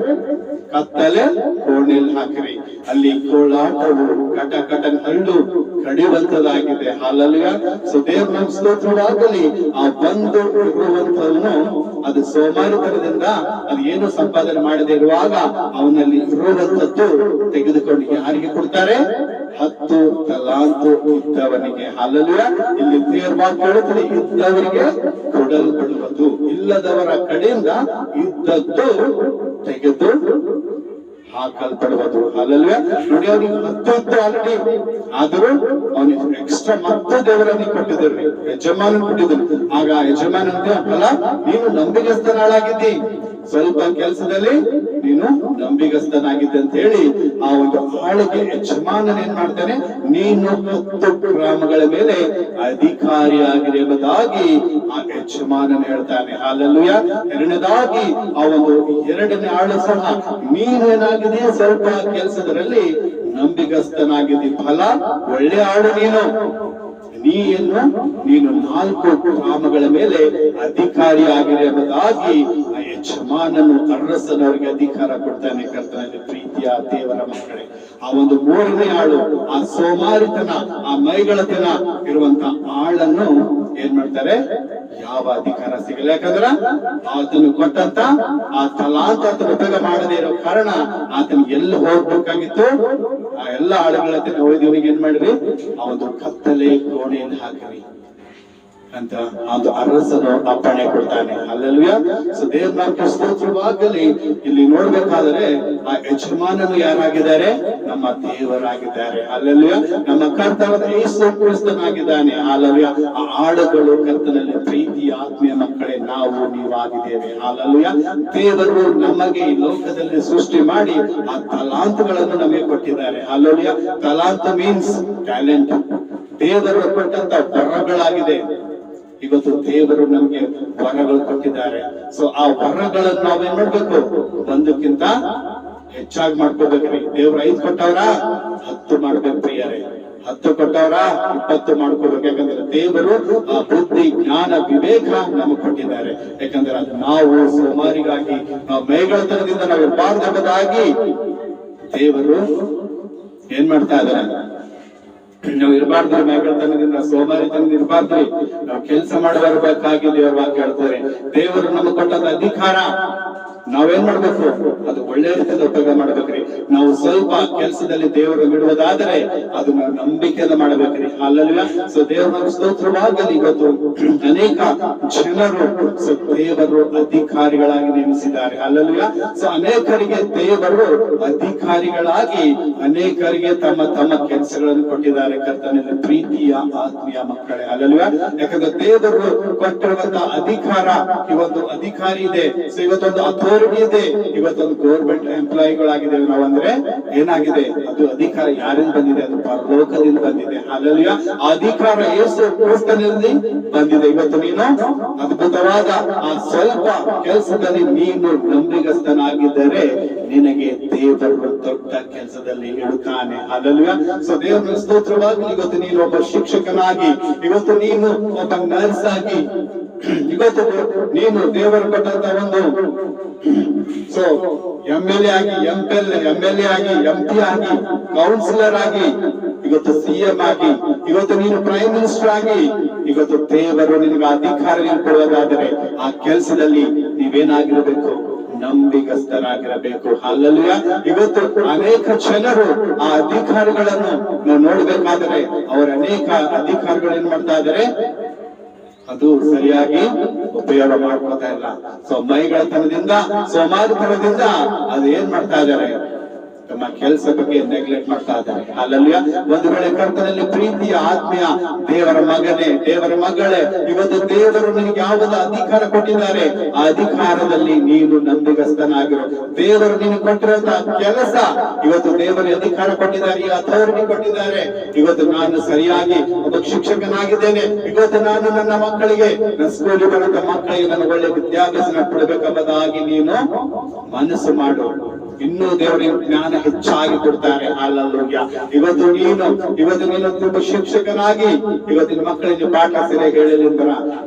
ಕತ್ತಲೆ ಕೋಣೆಯಲ್ಲಿ ಹಾಕಿರಿ, ಅಲ್ಲಿ ಕೋಲಾಟವು ಕಟ ಕಟನ್ ಹಳ್ಳು ಕಡಿಯುವಂತದಾಗಿದೆ. ಹಾಲಲ್ಯ? ಸೊ ದೇವ್ರ ಸ್ತೋತ್ರವಾಗಲಿ. ಆ 1 ಇರುವಂತವನು ಅದು ಸೋಮಾರಿತನದಿಂದ ಅದು ಏನು ಸಂಪಾದನೆ ಮಾಡದೇ ಇರುವಾಗ ಅವನಲ್ಲಿ ಇರುವಂತದ್ದು ತೆಗೆದುಕೊಂಡು ಯಾರಿಗೆ ಕೊಡ್ತಾರೆ, 10 ತಲಾಂತು ಇದ್ದವನಿಗೆ. ಹಾಲಲ್ಯ? ಇಲ್ಲಿ ದೇವರ ಕೇಳುತ್ತದೆ, ಇದ್ದವರಿಗೆ ಕೊಡಲ್ಪಡುವುದು, ಇಲ್ಲದವರ ಕಡೆಯಿಂದ ಇದ್ದದ್ದು ತೆಗೆದು ಹಾಕಲ್ಪಡುವುದು. ಅಲ್ಲಲ್ವೇ? ನೋಡಿ, ಅವನಿಗೆ 10 ಇತ್ತು ಆಲ್ರೆಡಿ, ಆದರೂ ಅವನಿಗೆ ಎಕ್ಸ್ಟ್ರಾ ಮತ್ತೆ ದೇವರನ್ನು ಕೊಟ್ಟಿದ್ರಿ, ಯಜಮಾನ ಕೊಟ್ಟಿದ್ರು. ಆಗ ಯಜಮಾನ ಅಲ್ಲ, ನೀನು ನಂಬಿಗಸ್ತನಾಳಾಗಿದ್ದಿ, ಸ್ವಲ್ಪ ಕೆಲಸದಲ್ಲಿ ನೀನು ನಂಬಿಗಸ್ತನಾಗಿದ್ದೆ ಅಂತ ಹೇಳಿ ಆ ಒಂದು ಆಳಿಗೆ ಯಜಮಾನನ ಏನ್ ಮಾಡ್ತಾನೆ, ನೀನು 10 ಗ್ರಾಮಗಳ ಮೇಲೆ ಅಧಿಕಾರಿಯಾಗಿದೆ ಎಂಬುದಾಗಿ ಆ ಯಜಮಾನನ ಹೇಳ್ತಾನೆ. ಹಾಲೆಲೂಯಾ. ಎರಡನೇದಾಗಿ ಆ ಒಂದು 2ನೇ ಆಳು ಸಹ, ನೀನೇನಾಗಿದೆ ಸ್ವಲ್ಪ ಕೆಲಸದಲ್ಲಿ ನಂಬಿಗಸ್ತನಾಗಿದ್ದಿ, ಫಲ ಒಳ್ಳೆ ಆಳು ನೀನು 4 ಗ್ರಾಮಗಳ ಮೇಲೆ ಅಧಿಕಾರಿಯಾಗಿದೆ ಎಂಬುದಾಗಿ ಆ ಯಜಮಾನನು ಅರಸನವರಿಗೆ ಅಧಿಕಾರ ಕೊಡ್ತಾನೆ. ಕರ್ತನಲ್ಲಿ ಪ್ರೀತಿಯ ದೇವರ ಮಕ್ಕಳೇ, ಆ ಒಂದು 3ನೇ ಆಳು, ಆ ಸೋಮಾರಿತನ, ಆ ಮೈಗಳತನ ಇರುವಂತ ಆಳನ್ನು ಏನ್ ಮಾಡ್ತಾರೆ, ಯಾವ ಅಧಿಕಾರ ಸಿಗಲ್ಲ. ಯಾಕಂದ್ರ ಆತನು ಕೊಟ್ಟಂತ ಆ ತಲಾಂತ ಆತನ ಉಪಯೋಗ ಮಾಡದೇ ಇರೋ ಕಾರಣ ಆತನ ಎಲ್ಲಿ ಹೋಗ್ಬೇಕಾಗಿತ್ತು, ಆ ಎಲ್ಲ ಆಳುಗಳ ಹೋಯ್ದವನಿಗೆ ಏನ್ ಮಾಡ್ರಿ, ಆ ಒಂದು ಕತ್ತಲೆ ಕೋಣೆಯಲ್ಲಿ ಹಾಕಿರಿ ಅಂತ ಒಂದು ಅರಸನು ಅಪ್ಪಣೆ ಕೊಡ್ತಾನೆ. ಹಲ್ಲೆಲೂಯಾ. ಸೊ ದೇವರ ಸ್ತೋತ್ರವಾಗಲಿ. ಇಲ್ಲಿ ನೋಡ್ಬೇಕಾದ್ರೆ ಆ ಯಜಮಾನನು ಯಾರಾಗಿದ್ದಾರೆ, ನಮ್ಮ ದೇವರಾಗಿದ್ದಾರೆ. ಹಲ್ಲೆಲೂಯಾ. ನಮ್ಮ ಕರ್ತನಾದ ಯೇಸು ಕ್ರಿಸ್ತನಾಗಿದ್ದಾನೆ. ಹಲ್ಲೆಲೂಯಾ. ಆ ಆಳುಗಳು ಕರ್ತನಲ್ಲಿ ಪ್ರೀತಿ ಆತ್ಮೀಯ ಮಕ್ಕಳೇ ನಾವು ನೀವಾಗಿದ್ದೇವೆ. ಹಲ್ಲೆಲೂಯಾ. ದೇವರು ನಮಗೆ ಈ ಲೋಕದಲ್ಲಿ ಸೃಷ್ಟಿ ಮಾಡಿ ಆ ತಲಾಂತುಗಳನ್ನು ನಮಗೆ ಕೊಟ್ಟಿದ್ದಾರೆ. ಹಲ್ಲೆಲೂಯಾ. ತಲಾಂತ ಮೀನ್ಸ್ ಟ್ಯಾಲೆಂಟ್, ದೇವರು ಕೊಟ್ಟಂತ ವರಗಳಾಗಿದೆ. ಇವತ್ತು ದೇವರು ನಮ್ಗೆ ವರಗಳು ಕೊಟ್ಟಿದ್ದಾರೆ. ಸೊ ಆ ವರಗಳನ್ನು ನಾವೇನ್ ಮಾಡ್ಬೇಕು, ಒಂದಕ್ಕಿಂತ ಹೆಚ್ಚಾಗಿ ಮಾಡ್ಕೋಬೇಕ್ರಿ. ದೇವ್ರ 5 ಕೊಟ್ಟವ್ರ 10 ಮಾಡ್ಬೇಕು ಪ್ರಿಯರೇ. 10 ಕೊಟ್ಟವ್ರ 20 ಮಾಡ್ಕೋಬೇಕು. ಯಾಕಂದ್ರೆ ದೇವರು ಆ ಬುದ್ಧಿ ಜ್ಞಾನ ವಿವೇಕ ನಮಗೆ ಕೊಟ್ಟಿದ್ದಾರೆ. ಯಾಕಂದ್ರೆ ನಾವು ಸೋಮಾರಿಗಾಗಿ ನಾವು ಮೇಗಳತನದಿಂದ ನಾವು ಇರಬಾರ್ದಾಗಿ ದೇವರು ಏನ್ ಮಾಡ್ತಾ ಇದ್ದಾರೆ. ನಾವು ಇರಬಾರ್ದು ಮೇಗಳತನದಿಂದ ಸೋಮಾರಿತನದಿಂದ ಇರಬಾರ್ದು. ನಾವು ಕೆಲಸ ಮಾಡಬಾರ್ಬೇಕಾಗಿ ದೇವರ ವಾಕ್ಯ ಹೇಳ್ತಾರೆ. ದೇವರು ನಮಗೆ ಕೊಟ್ಟದ ಅಧಿಕಾರ ನಾವೇನ್ ಮಾಡ್ಬೇಕು, ಅದು ಒಳ್ಳೆ ರೀತಿಯಿಂದ ಉಪಯೋಗ ಮಾಡ್ಬೇಕ್ರಿ. ನಾವು ಸ್ವಲ್ಪ ಕೆಲಸದಲ್ಲಿ ದೇವರು ಬಿಡುವುದಾದರೆ ಅದನ್ನ ನಂಬಿಕೆಯಿಂದ ಮಾಡ್ಬೇಕ್ರಿ. ಅಲ್ಲಲ್ವ? ಸೊ ದೇವರ ಸ್ತೋತ್ರವಾಗಲಿ. ಇವತ್ತು ಅನೇಕ ಜನರು ದೇವರು ಅಧಿಕಾರಿಗಳಾಗಿ ನೇಮಿಸಿದ್ದಾರೆ. ಅಲ್ಲಲ್ವ? ಸೊ ಅನೇಕರಿಗೆ ದೇವರು ಅಧಿಕಾರಿಗಳಾಗಿ ಅನೇಕರಿಗೆ ತಮ್ಮ ತಮ್ಮ ಕೆಲಸಗಳನ್ನು ಕೊಟ್ಟಿದ್ದಾರೆ. ಕರ್ತನಲ್ಲಿ ಪ್ರೀತಿಯ ಆತ್ಮೀಯ ಮಕ್ಕಳೇ, ಅಲ್ಲಲ್ವ? ಯಾಕಂದ್ರೆ ದೇವರು ಕೊಟ್ಟಿರುವಂತಹ ಅಧಿಕಾರ, ಇವತ್ತು ಅಧಿಕಾರಿ ಇದೆ. ಸೊ ಇವತ್ತೊಂದು ಅಥಾರಿಟಿ ಇದೆ. ಇವತ್ತೊಂದು ಗೌರ್ಮೆಂಟ್ ಎಂಪ್ಲಾಯಿಗಳಾಗಿದ್ದೇವೆ ನಾವು. ಅಂದ್ರೆ ಏನಾಗಿದೆ ಅದು ಅಧಿಕಾರ ಯಾರಿಂದ ಬಂದಿದೆ? ಅದು ಪರಲೋಕದಿಂದ ಬಂದಿದೆ. ಅಲ್ಲಲ್ವ? ಆ ಅಧಿಕಾರ ಯೇಸು ಕ್ರಿಸ್ತನಲ್ಲಿ ಬಂದಿದೆ. ಇವತ್ತು ನೀನು ಅದ್ಭುತವಾದ ಆ ಸ್ವಲ್ಪ ಕೆಲಸದಲ್ಲಿ ನೀನು ನಂಬಿಗಸ್ತನಾಗಿದ್ದರೆ ನಿನಗೆ ದೇವರು ದೊಡ್ಡ ಕೆಲಸದಲ್ಲಿ ಇಡುತ್ತಾನೆ. ಅಲ್ಲಲ್ವ? ಸೊ ದೇವರ ಸ್ತೋತ್ರವಾಗಿ ಇವತ್ತು ನೀನು ಒಬ್ಬ ಶಿಕ್ಷಕನಾಗಿ, ಇವತ್ತು ನೀನು ಒಬ್ಬ ನರ್ಸ್ ಆಗಿ, ಇವತ್ತು ನೀನು ದೇವರು ಕೊಟ್ಟಂತ ಒಂದು ಸೊ MLA ಆಗಿ, MLA ಆಗಿ, MP ಆಗಿ, ಕೌನ್ಸಿಲರ್ ಆಗಿ, ಇವತ್ತು CM ಆಗಿ, ಇವತ್ತು ನೀನು ಪ್ರೈಮ್ ಮಿನಿಸ್ಟರ್ ಆಗಿ, ಇವತ್ತು ದೇವರು ನಿನಗೆ ಅಧಿಕಾರ ಕೊಡುವುದಾದರೆ ಆ ಕೆಲಸದಲ್ಲಿ ನೀವೇನಾಗಿರಬೇಕು? ನಂಬಿಗಸ್ತರಾಗಿರಬೇಕು. ಅಲ್ಲಲ್ವ? ಇವತ್ತು ಅನೇಕ ಜನರು ಆ ಅಧಿಕಾರಿಗಳನ್ನು ನಾವು ನೋಡ್ಬೇಕಾದ್ರೆ ಅವರ ಅನೇಕ ಅಧಿಕಾರಿಗಳು ಏನ್ ಮಾಡ್ತಾ ಇದ್ದಾರೆ? ಅದು ಸರಿಯಾಗಿ ಉಪಯೋಗ ಮಾಡ್ಕೊತಾ ಇಲ್ಲ. ಸೊ ಮೈಗಳತನದಿಂದ, ಸೋಮಾರಿತನದಿಂದ ಅದು ಏನ್ ಮಾಡ್ತಾ ಇದ್ದಾರೆ? ತಮ್ಮ ಕೆಲಸ ಬಗ್ಗೆ ನೆಗ್ಲೆಕ್ಟ್ ಮಾಡ್ತಾ ಇದ್ದಾರೆ. ಅಲ್ಲಲ್ವ? ಒಂದು ವೇಳೆ ಕರ್ತನಲ್ಲಿ ಪ್ರೀತಿಯ ಆತ್ಮೀಯ ದೇವರ ಮಗನೇ, ದೇವರ ಮಗಳೇ, ಇವತ್ತು ದೇವರು ನಿನಗೆ ಯಾವುದ ಅಧಿಕಾರ ಕೊಟ್ಟಿದ್ದಾರೆ ಆ ಅಧಿಕಾರದಲ್ಲಿ ನೀನು ನಂಬಿಗಸ್ತನಾಗಿರು. ದೇವರು ನೀನು ಕೊಟ್ಟಿರುವಂತಹ ಕೆಲಸ, ಇವತ್ತು ದೇವರ ಅಧಿಕಾರ ಕೊಟ್ಟಿದ್ದಾರೆ, ಈ ಅಥಾರಿಟಿ ಕೊಟ್ಟಿದ್ದಾರೆ. ಇವತ್ತು ನಾನು ಸರಿಯಾಗಿ ಒಬ್ಬ ಶಿಕ್ಷಕನಾಗಿದ್ದೇನೆ. ಇವತ್ತು ನಾನು ನನ್ನ ಮಕ್ಕಳಿಗೆ, ನನ್ನ ಸ್ಕೂಲಿಗೆ ಬರುವಂತ ಮಕ್ಕಳಿಗೆ ನಾನು ಒಳ್ಳೆ ವಿದ್ಯಾಭ್ಯಾಸ ಕೊಡಬೇಕೆಂಬುದಾಗಿ ನೀನು ಮನಸ್ಸು ಮಾಡು. ಇನ್ನೂ ದೇವರಿಗೆ ಜ್ಞಾನ ಹೆಚ್ಚಾಗಿ ಕೊಡ್ತಾರೆ. ಅಲ್ಲಲ್ಯ? ಇವತ್ತು ನೀನು ತುಂಬ ಶಿಕ್ಷಕನಾಗಿ ಇವತ್ತಿನ ಮಕ್ಕಳಿಗೆ ಪಾಠ ಸರಿಯಾಗಿ ಹೇಳಿದ್ರ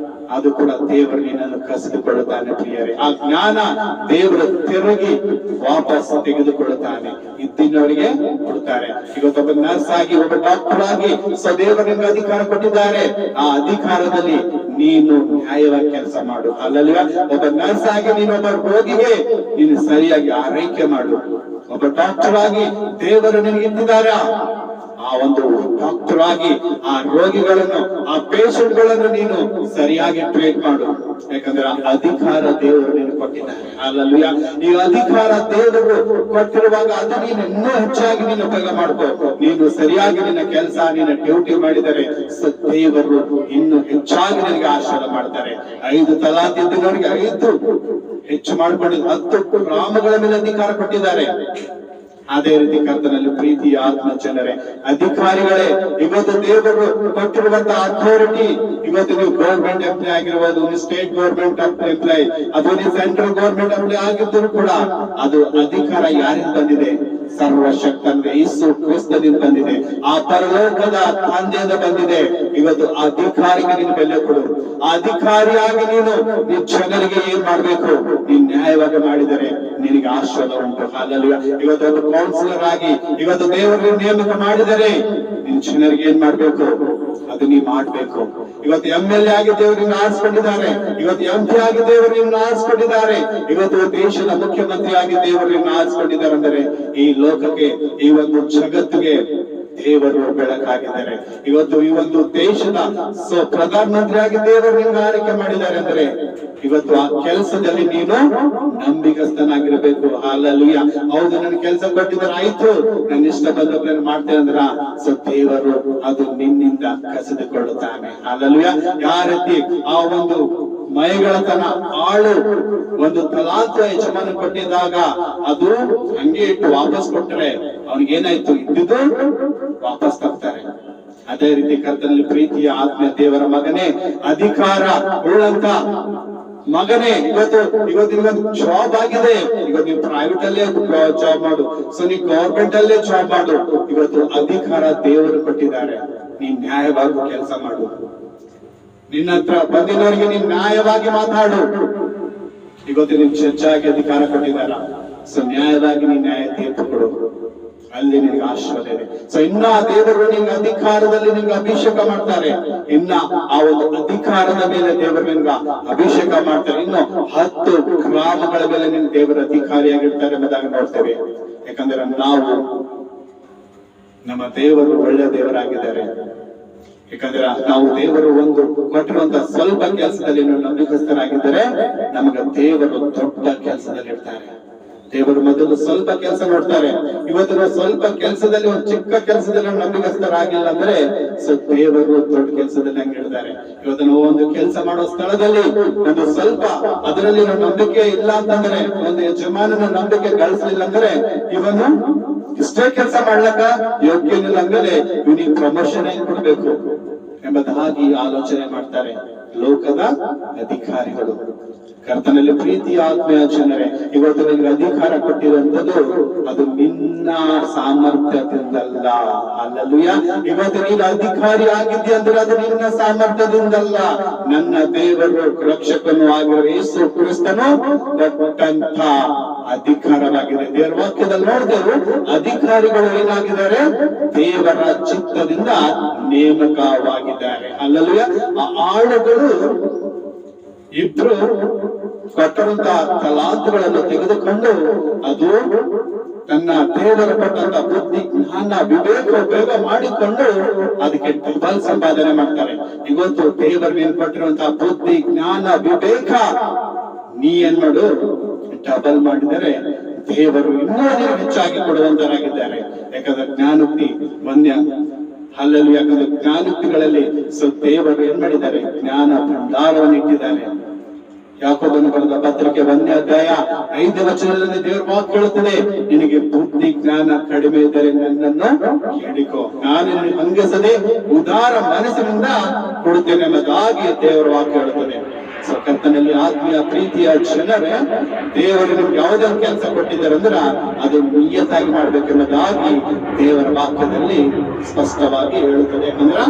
ಅದು ಕೂಡ ದೇವರು ನಿನ್ನನ್ನು ಕಸಿದುಕೊಳ್ಳುತ್ತಾನೆ ಪ್ರಿಯರೇ. ಆ ಜ್ಞಾನ ದೇವರು ತಿರುಗಿ ವಾಪಸ್ ತೆಗೆದುಕೊಳ್ಳುತ್ತಾನೆ, ಇದ್ದಿನವರಿಗೆ ಕೊಡ್ತಾರೆ. ಇವತ್ತೊಬ್ಬ ನರ್ಸ್ ಆಗಿ, ಒಬ್ಬ ಡಾಕ್ಟರ್ ಆಗಿ ದೇವರಿಗೆ ಅಧಿಕಾರ ಕೊಟ್ಟಿದ್ದಾರೆ. ಆ ಅಧಿಕಾರದಲ್ಲಿ ನೀನು ನ್ಯಾಯವಾಗಿ ಕೆಲಸ ಮಾಡು. ಅಲ್ಲಲ್ವ? ಒಬ್ಬ ನರ್ಸ್ ಆಗಿ ನೀನು ಒಬ್ಬ ರೋಗಿಗೆ ನೀನು ಸರಿಯಾಗಿ ಆರೈಕೆ ಮಾಡು. ಒಬ್ಬ ಡಾಕ್ಟರ್ ಆಗಿ ದೇವರು ನಿನಗೆ ಇಟ್ಟಿದ್ದಾರೆ. ಆ ಒಂದು ಡಾಕ್ಟರ್ ಆಗಿ ಆ ರೋಗಿಗಳನ್ನು, ಆ ಪೇಷಂಟ್ ಗಳನ್ನು ನೀನು ಸರಿಯಾಗಿ ಟ್ರೀಟ್ ಮಾಡು. ಯಾಕಂದ್ರೆ ಆ ಅಧಿಕಾರ ದೇವರು ನೀನು ಕೊಟ್ಟಿದ್ದಾರೆ. ಅಲ್ಲಲ್ವ? ಈ ಅಧಿಕಾರ ದೇವರು ಕೊಟ್ಟಿರುವಾಗ ಅದು ನೀನು ಇನ್ನೂ ಹೆಚ್ಚಾಗಿ ನೀನು ಉಪಯೋಗ ಮಾಡ್ಕೋ. ನೀನು ಸರಿಯಾಗಿ ನಿನ್ನ ಕೆಲಸ, ನಿನ್ನ ಡ್ಯೂಟಿ ಮಾಡಿದರೆ ದೇವರು ಇನ್ನು ಹೆಚ್ಚಾಗಿ ನಿನಗೆ ಆಶೀರ್ವಾದ ಮಾಡ್ತಾರೆ. 5 ತಲಾಂತು ಇದ್ದವರಿಗೆ 5 ಹೆಚ್ಚು ಮಾಡಿಕೊಂಡು 10 ಗ್ರಾಮಗಳ ಮೇಲೆ ಅಧಿಕಾರ ಕೊಟ್ಟಿದ್ದಾರೆ. ಅದೇ ರೀತಿ ಕರ್ತನಲ್ಲಿ ಪ್ರೀತಿಯ ಆತ್ಮ ಜನರೇ, ಅಧಿಕಾರಿಗಳೇ, ಇವತ್ತು ದೇವರು ಕೊಟ್ಟಿರುವಂತಹ ಅಥಾರಿಟಿ, ಇವತ್ತು ನೀವು ಗವರ್ಮೆಂಟ್ ಎಂಪ್ಲಾಯ್ ಆಗಿರ್ಬೋದು, ಸ್ಟೇಟ್ ಗವರ್ಮೆಂಟ್ ಎಂಪ್ಲಾಯ್ ಅಥವಾ ನೀವು ಸೆಂಟ್ರಲ್ ಗವರ್ಮೆಂಟ್ ಎಂಪ್ಲಾಯ್ ಆಗಿದ್ದರೂ ಕೂಡ ಅದು ಅಧಿಕಾರ ಯಾರಿಂದ ಬಂದಿದೆ? ಸರ್ವಶಕ್ತನಿಗೆ ಯೇಸು ಕ್ರಿಸ್ತನಿಂದ ಬಂದಿದೆ. ಆ ಪರಲೋಕದ ತಂದೆಯಿಂದ ಬಂದಿದೆ. ಇವತ್ತು ಅಧಿಕಾರಿಗೆ ನೀನು ಬೆಲೆ ಕೊಡು. ಆ ಅಧಿಕಾರಿಯಾಗಿ ನೀನು ಜನರಿಗೆ ಏನ್ ಮಾಡ್ಬೇಕು? ನೀನ್ ನ್ಯಾಯವಾಗಿ ಮಾಡಿದರೆ ನಿನಗೆ ಆಶೀರ್ವಾದ ಉಂಟು. ಅಲ್ಲಲ್ವ? ಇವತ್ತು ಒಂದು ಕೌನ್ಸಿಲರ್ ಆಗಿ ಇವತ್ತು ದೇವರಿಗೆ ನೇಮಕ ಮಾಡಿದರೆ ನಿನ್ ಜನರಿಗೆ ಏನ್ ಮಾಡ್ಬೇಕು? ಅದು ನೀ ಮಾಡ್ಬೇಕು. ಇವತ್ತು MLA ಆಗಿ ದೇವರನ್ನು ಆರಿಸಿಕೊಂಡಿದ್ದಾರೆ. ಇವತ್ತು MP ಆಗಿ ದೇವರನ್ನು ಆರಿಸಿಕೊಂಡಿದ್ದಾರೆ. ಇವತ್ತು ದೇಶದ ಮುಖ್ಯಮಂತ್ರಿ ಆಗಿ ದೇವರನ್ನು ಆರಿಸಿಕೊಂಡಿದ್ದಾರೆ. ಅಂದರೆ ಈ ಲೋಕಕ್ಕೆ, ಈ ಒಂದು ಜಗತ್ತಿಗೆ ದೇವರು ಬೆಳಕಾಗಿದ್ದಾರೆ. ಇವತ್ತು ಈ ಒಂದು ದೇಶದ ಪ್ರಧಾನ ಮಂತ್ರಿ ಆಗಿ ದೇವರನ್ನು ಆರೈಕೆ ಮಾಡಿದ್ದಾರೆ. ಅಂದರೆ ಇವತ್ತು ಆ ಕೆಲಸದಲ್ಲಿ ನೀನು ನಂಬಿಗಸ್ತನಾಗಿರ್ಬೇಕು. ಹಾಲೆಲೂಯಾ. ಹೌದು, ನನ್ನ ಕೆಲಸ ಕೊಟ್ಟಿದ್ದಾರೆ, ಆಯ್ತು, ನನ್ನ ಇಷ್ಟ ಬಂದವರನ್ನು ಮಾಡ್ತೇನೆ ಅಂದ್ರ ದೇವರು ಅದು ನಿನ್ನಿಂದ ಕಸಿದುಕೊಳ್ಳುತ್ತಾನೆ. ಹಾಲೆಲೂಯಾ. ಯಾವ ರೀತಿ ಆ ಒಂದು ಮೈಗಳತನ ಆಳು ಒಂದು ತಲಾಂತು ಯಜಮಾನ ಕೊಟ್ಟಿದ್ದಾಗ ಅದು ಹಂಗೆ ಇಟ್ಟು ವಾಪಸ್ ಕೊಟ್ಟರೆ ಅವನಿಗೇನಾಯ್ತು? ಇದ್ದಿದ್ದು ವಾಪಸ್ ತರ್ತಾರೆ. ಅದೇ ರೀತಿ ಕರ್ತನಲ್ಲಿ ಪ್ರೀತಿಯ ಆತ್ಮ ದೇವರ ಮಗನೇ, ಅಧಿಕಾರ ಉಳ್ಳಂತ ಮಗನೇ, ಇವತ್ತು ಜಾಬ್ ಆಗಿದೆ, ಇವತ್ತು ನೀವು ಪ್ರೈವೇಟ್ ಅಲ್ಲೇ ಜಾಬ್ ಮಾಡು, ಸೊ ನೀವು ಗವರ್ಮೆಂಟ್ ಅಲ್ಲೇ ಜಾಬ್ ಮಾಡು. ಇವತ್ತು ಅಧಿಕಾರ ದೇವರು ಕೊಟ್ಟಿದ್ದಾರೆ, ನೀನ್ ನ್ಯಾಯವಾಗಿ ಕೆಲಸ ಮಾಡು. ನಿನ್ನ ಹತ್ರ ಬಂದಿನವರಿಗೆ ನೀನ್ ನ್ಯಾಯವಾಗಿ ಮಾತಾಡು. ಇವತ್ತು ನಿನ್ ಚರ್ಚಾಗಿ ಅಧಿಕಾರ ಕೊಟ್ಟಿದ್ದಾರ, ಸೊ ನ್ಯಾಯವಾಗಿ ನೀನ್ ನ್ಯಾಯ ತೀರ್ಪು ಕೊಡು, ಅಲ್ಲಿ ನಿನಗೆ ಆಶೀರ್ವಾದ ಇದೆ. ಸೊ ಇನ್ನ ದೇವರು ನಿನ್ನ ಅಧಿಕಾರದಲ್ಲಿ ನಿಮ್ಗೆ ಅಭಿಷೇಕ ಮಾಡ್ತಾರೆ. ಇನ್ನ ಆ ಒಂದು ಅಧಿಕಾರದ ಮೇಲೆ ದೇವರು ನಿಮ್ಗ ಅಭಿಷೇಕ ಮಾಡ್ತಾರೆ. ಇನ್ನು 10 ಗ್ರಾಮಗಳ ಮೇಲೆ ನಿನ್ ದೇವರ ಅಧಿಕಾರಿಯಾಗಿರ್ತಾರೆ ಎಂಬುದಾಗಿ ನೋಡ್ತೇವೆ. ಯಾಕಂದ್ರೆ ನಮ್ಮ ದೇವರು ಒಳ್ಳೆ ದೇವರಾಗಿದ್ದಾರೆ. ಯಾಕಂದ್ರೆ ನಾವು ದೇವರು ಒಂದು ಕೊಟ್ಟಿರುವಂತ ಸ್ವಲ್ಪ ಕೆಲಸದಲ್ಲಿ ನಂಬಿಕಸ್ಥರಾಗಿದ್ದರೆ ನಮಗೆ ದೇವರು ದೊಡ್ಡ ಕೆಲಸದಲ್ಲಿ ಇರ್ತಾರೆ. ದೇವರು ಮೊದಲು ಸ್ವಲ್ಪ ಕೆಲಸ ನೋಡ್ತಾರೆ. ಇವತ್ತು ನಾವು ಸ್ವಲ್ಪ ಕೆಲಸದಲ್ಲಿ, ಒಂದು ಚಿಕ್ಕ ಕೆಲಸದಲ್ಲಿ ನಂಬಿಕಸ್ಥರಾಗಿಲ್ಲ ಅಂದ್ರೆ ಸೊ ದೇವರು ದೊಡ್ಡ ಕೆಲಸದಲ್ಲಿ ಹಂಗಿಡ್ತಾರೆ. ಇವತ್ತು ನಾವು ಒಂದು ಕೆಲಸ ಮಾಡೋ ಸ್ಥಳದಲ್ಲಿ ಒಂದು ಸ್ವಲ್ಪ ಅದರಲ್ಲಿ ನಾವು ನಂಬಿಕೆ ಇಲ್ಲ ಅಂತಂದ್ರೆ, ಒಂದು ಯಜಮಾನನ ನಂಬಿಕೆ ಗಳಿಸಲಿಲ್ಲ ಅಂದ್ರೆ ಇವನು ಇಷ್ಟೇ ಕೆಲಸ ಮಾಡ್ಲಕ್ಕ ಯೋಗ್ಯನಿಲ್ಲ ಅಂದ್ರೆ ಇವನಿಗೆ ಪ್ರಮೋಷನ್ ಹೆಂಗ್ ಕೊಡ್ಬೇಕು ಎಂಬುದಾಗಿ ಆಲೋಚನೆ ಮಾಡ್ತಾರೆ ಲೋಕದ ಅಧಿಕಾರಿಗಳು. ಕರ್ತನಲ್ಲಿ ಪ್ರೀತಿಯ ಆತ್ಮೀಯ ಜನರೇ, ಇವತ್ತು ನಿಮ್ಗೆ ಅಧಿಕಾರ ಕೊಟ್ಟಿರುವಂತದ್ದು ಅದು ನಿನ್ನ ಸಾಮರ್ಥ್ಯದಿಂದಲ್ಲ. ಅಲ್ಲೂಯ, ಇವತ್ತು ನೀನು ಅಧಿಕಾರಿ ಆಗಿದ್ದಿ ಅಂದ್ರೆ ಅದು ನಿನ್ನ ಸಾಮರ್ಥ್ಯದಿಂದಲ್ಲ, ನನ್ನ ದೇವರು ರಕ್ಷಕನು ಆಗಿರುವ ಯೇಸು ಕ್ರಿಸ್ತನು ಕೊಟ್ಟಂತ ಅಧಿಕಾರವಾಗಿದೆ. ದೇವರ ವಾಕ್ಯದಲ್ಲಿ ನೋಡಿದೆವು, ಅಧಿಕಾರಿಗಳು ಏನಾಗಿದ್ದಾರೆ? ದೇವರ ಚಿತ್ತದಿಂದ ನೇಮಕವಾಗಿದ್ದಾರೆ. ಅಲ್ಲೂಯ, ಆ ಆಳುಗಳು ಇಬ್ರು ಕೊಟ್ಟಂತ ತಲಾಂತುಗಳನ್ನು ತೆಗೆದುಕೊಂಡು ಅದು ತನ್ನ ದೇವರು ಕೊಟ್ಟಂತ ಬುದ್ಧಿ, ಜ್ಞಾನ, ವಿವೇಕ ಉಪಯೋಗ ಮಾಡಿಕೊಂಡು ಅದಕ್ಕೆ ಡಬಲ್ ಸಂಪಾದನೆ ಮಾಡ್ತಾರೆ. ಇವತ್ತು ದೇವರು ನೀನು ಕೊಟ್ಟಿರುವಂತಹ ಬುದ್ಧಿ, ಜ್ಞಾನ, ವಿವೇಕ ನೀ ಏನ್ ಮಾಡು, ಡಬಲ್ ಮಾಡಿದರೆ ದೇವರು ಇನ್ನೂ ಹೆಚ್ಚಾಗಿ ಕೊಡುವಂತರಾಗಿದ್ದಾರೆ. ಯಾಕಂದ್ರೆ ಜ್ಞಾನೋಕ್ತಿ ವನ್ಯ ಅಲ್ಲಲ್ಲಿ, ಯಾಕಂದ್ರೆ ಜ್ಞಾನೋಕ್ತಿಗಳಲ್ಲಿ ದೇವರು ಏನ್ ಮಾಡಿದ್ದಾರೆ? ಜ್ಞಾನ ಭಂಡಾರವನ್ನು ಇಟ್ಟಿದ್ದಾರೆ. ಯಾಕೋಬನು ಬರೆದ ಪತ್ರಿಕೆ 1ನೇ ಅಧ್ಯಾಯ 5ನೇ ವಚನದಲ್ಲಿ ದೇವರ ಮಾತು ಕೇಳುತ್ತದೆ, ನಿನಗೆ ಬುದ್ಧಿ ಜ್ಞಾನ ಕಡಿಮೆ ಇದ್ದರೆ ನನ್ನನ್ನು ಕೇಳಿಕೋ, ನಾನು ಹಂಗಿಸದೆ ಉದಾರ ಮನಸ್ಸಿನಿಂದ ಕೊಡುತ್ತೇನೆ ಎಂಬುದಾಗಿ ದೇವರ ವಾಕ್ಯ ಹೇಳುತ್ತದೆ. ಸೊ ಕರ್ತನಲ್ಲಿ ಆತ್ಮೀಯ ಪ್ರೀತಿಯ ಜನರೇ, ದೇವರು ನಿಮ್ಗೆ ಯಾವುದೊಂದು ಕೆಲಸ ಕೊಟ್ಟಿದ್ದಾರೆ ಅಂದ್ರೆ ಅದು ನಿಯತ್ತಾಗಿ ಮಾಡ್ಬೇಕೆಂಬುದಾಗಿ ದೇವರ ವಾಕ್ಯದಲ್ಲಿ ಸ್ಪಷ್ಟವಾಗಿ ಹೇಳುತ್ತದೆ. ಯಾಕಂದ್ರ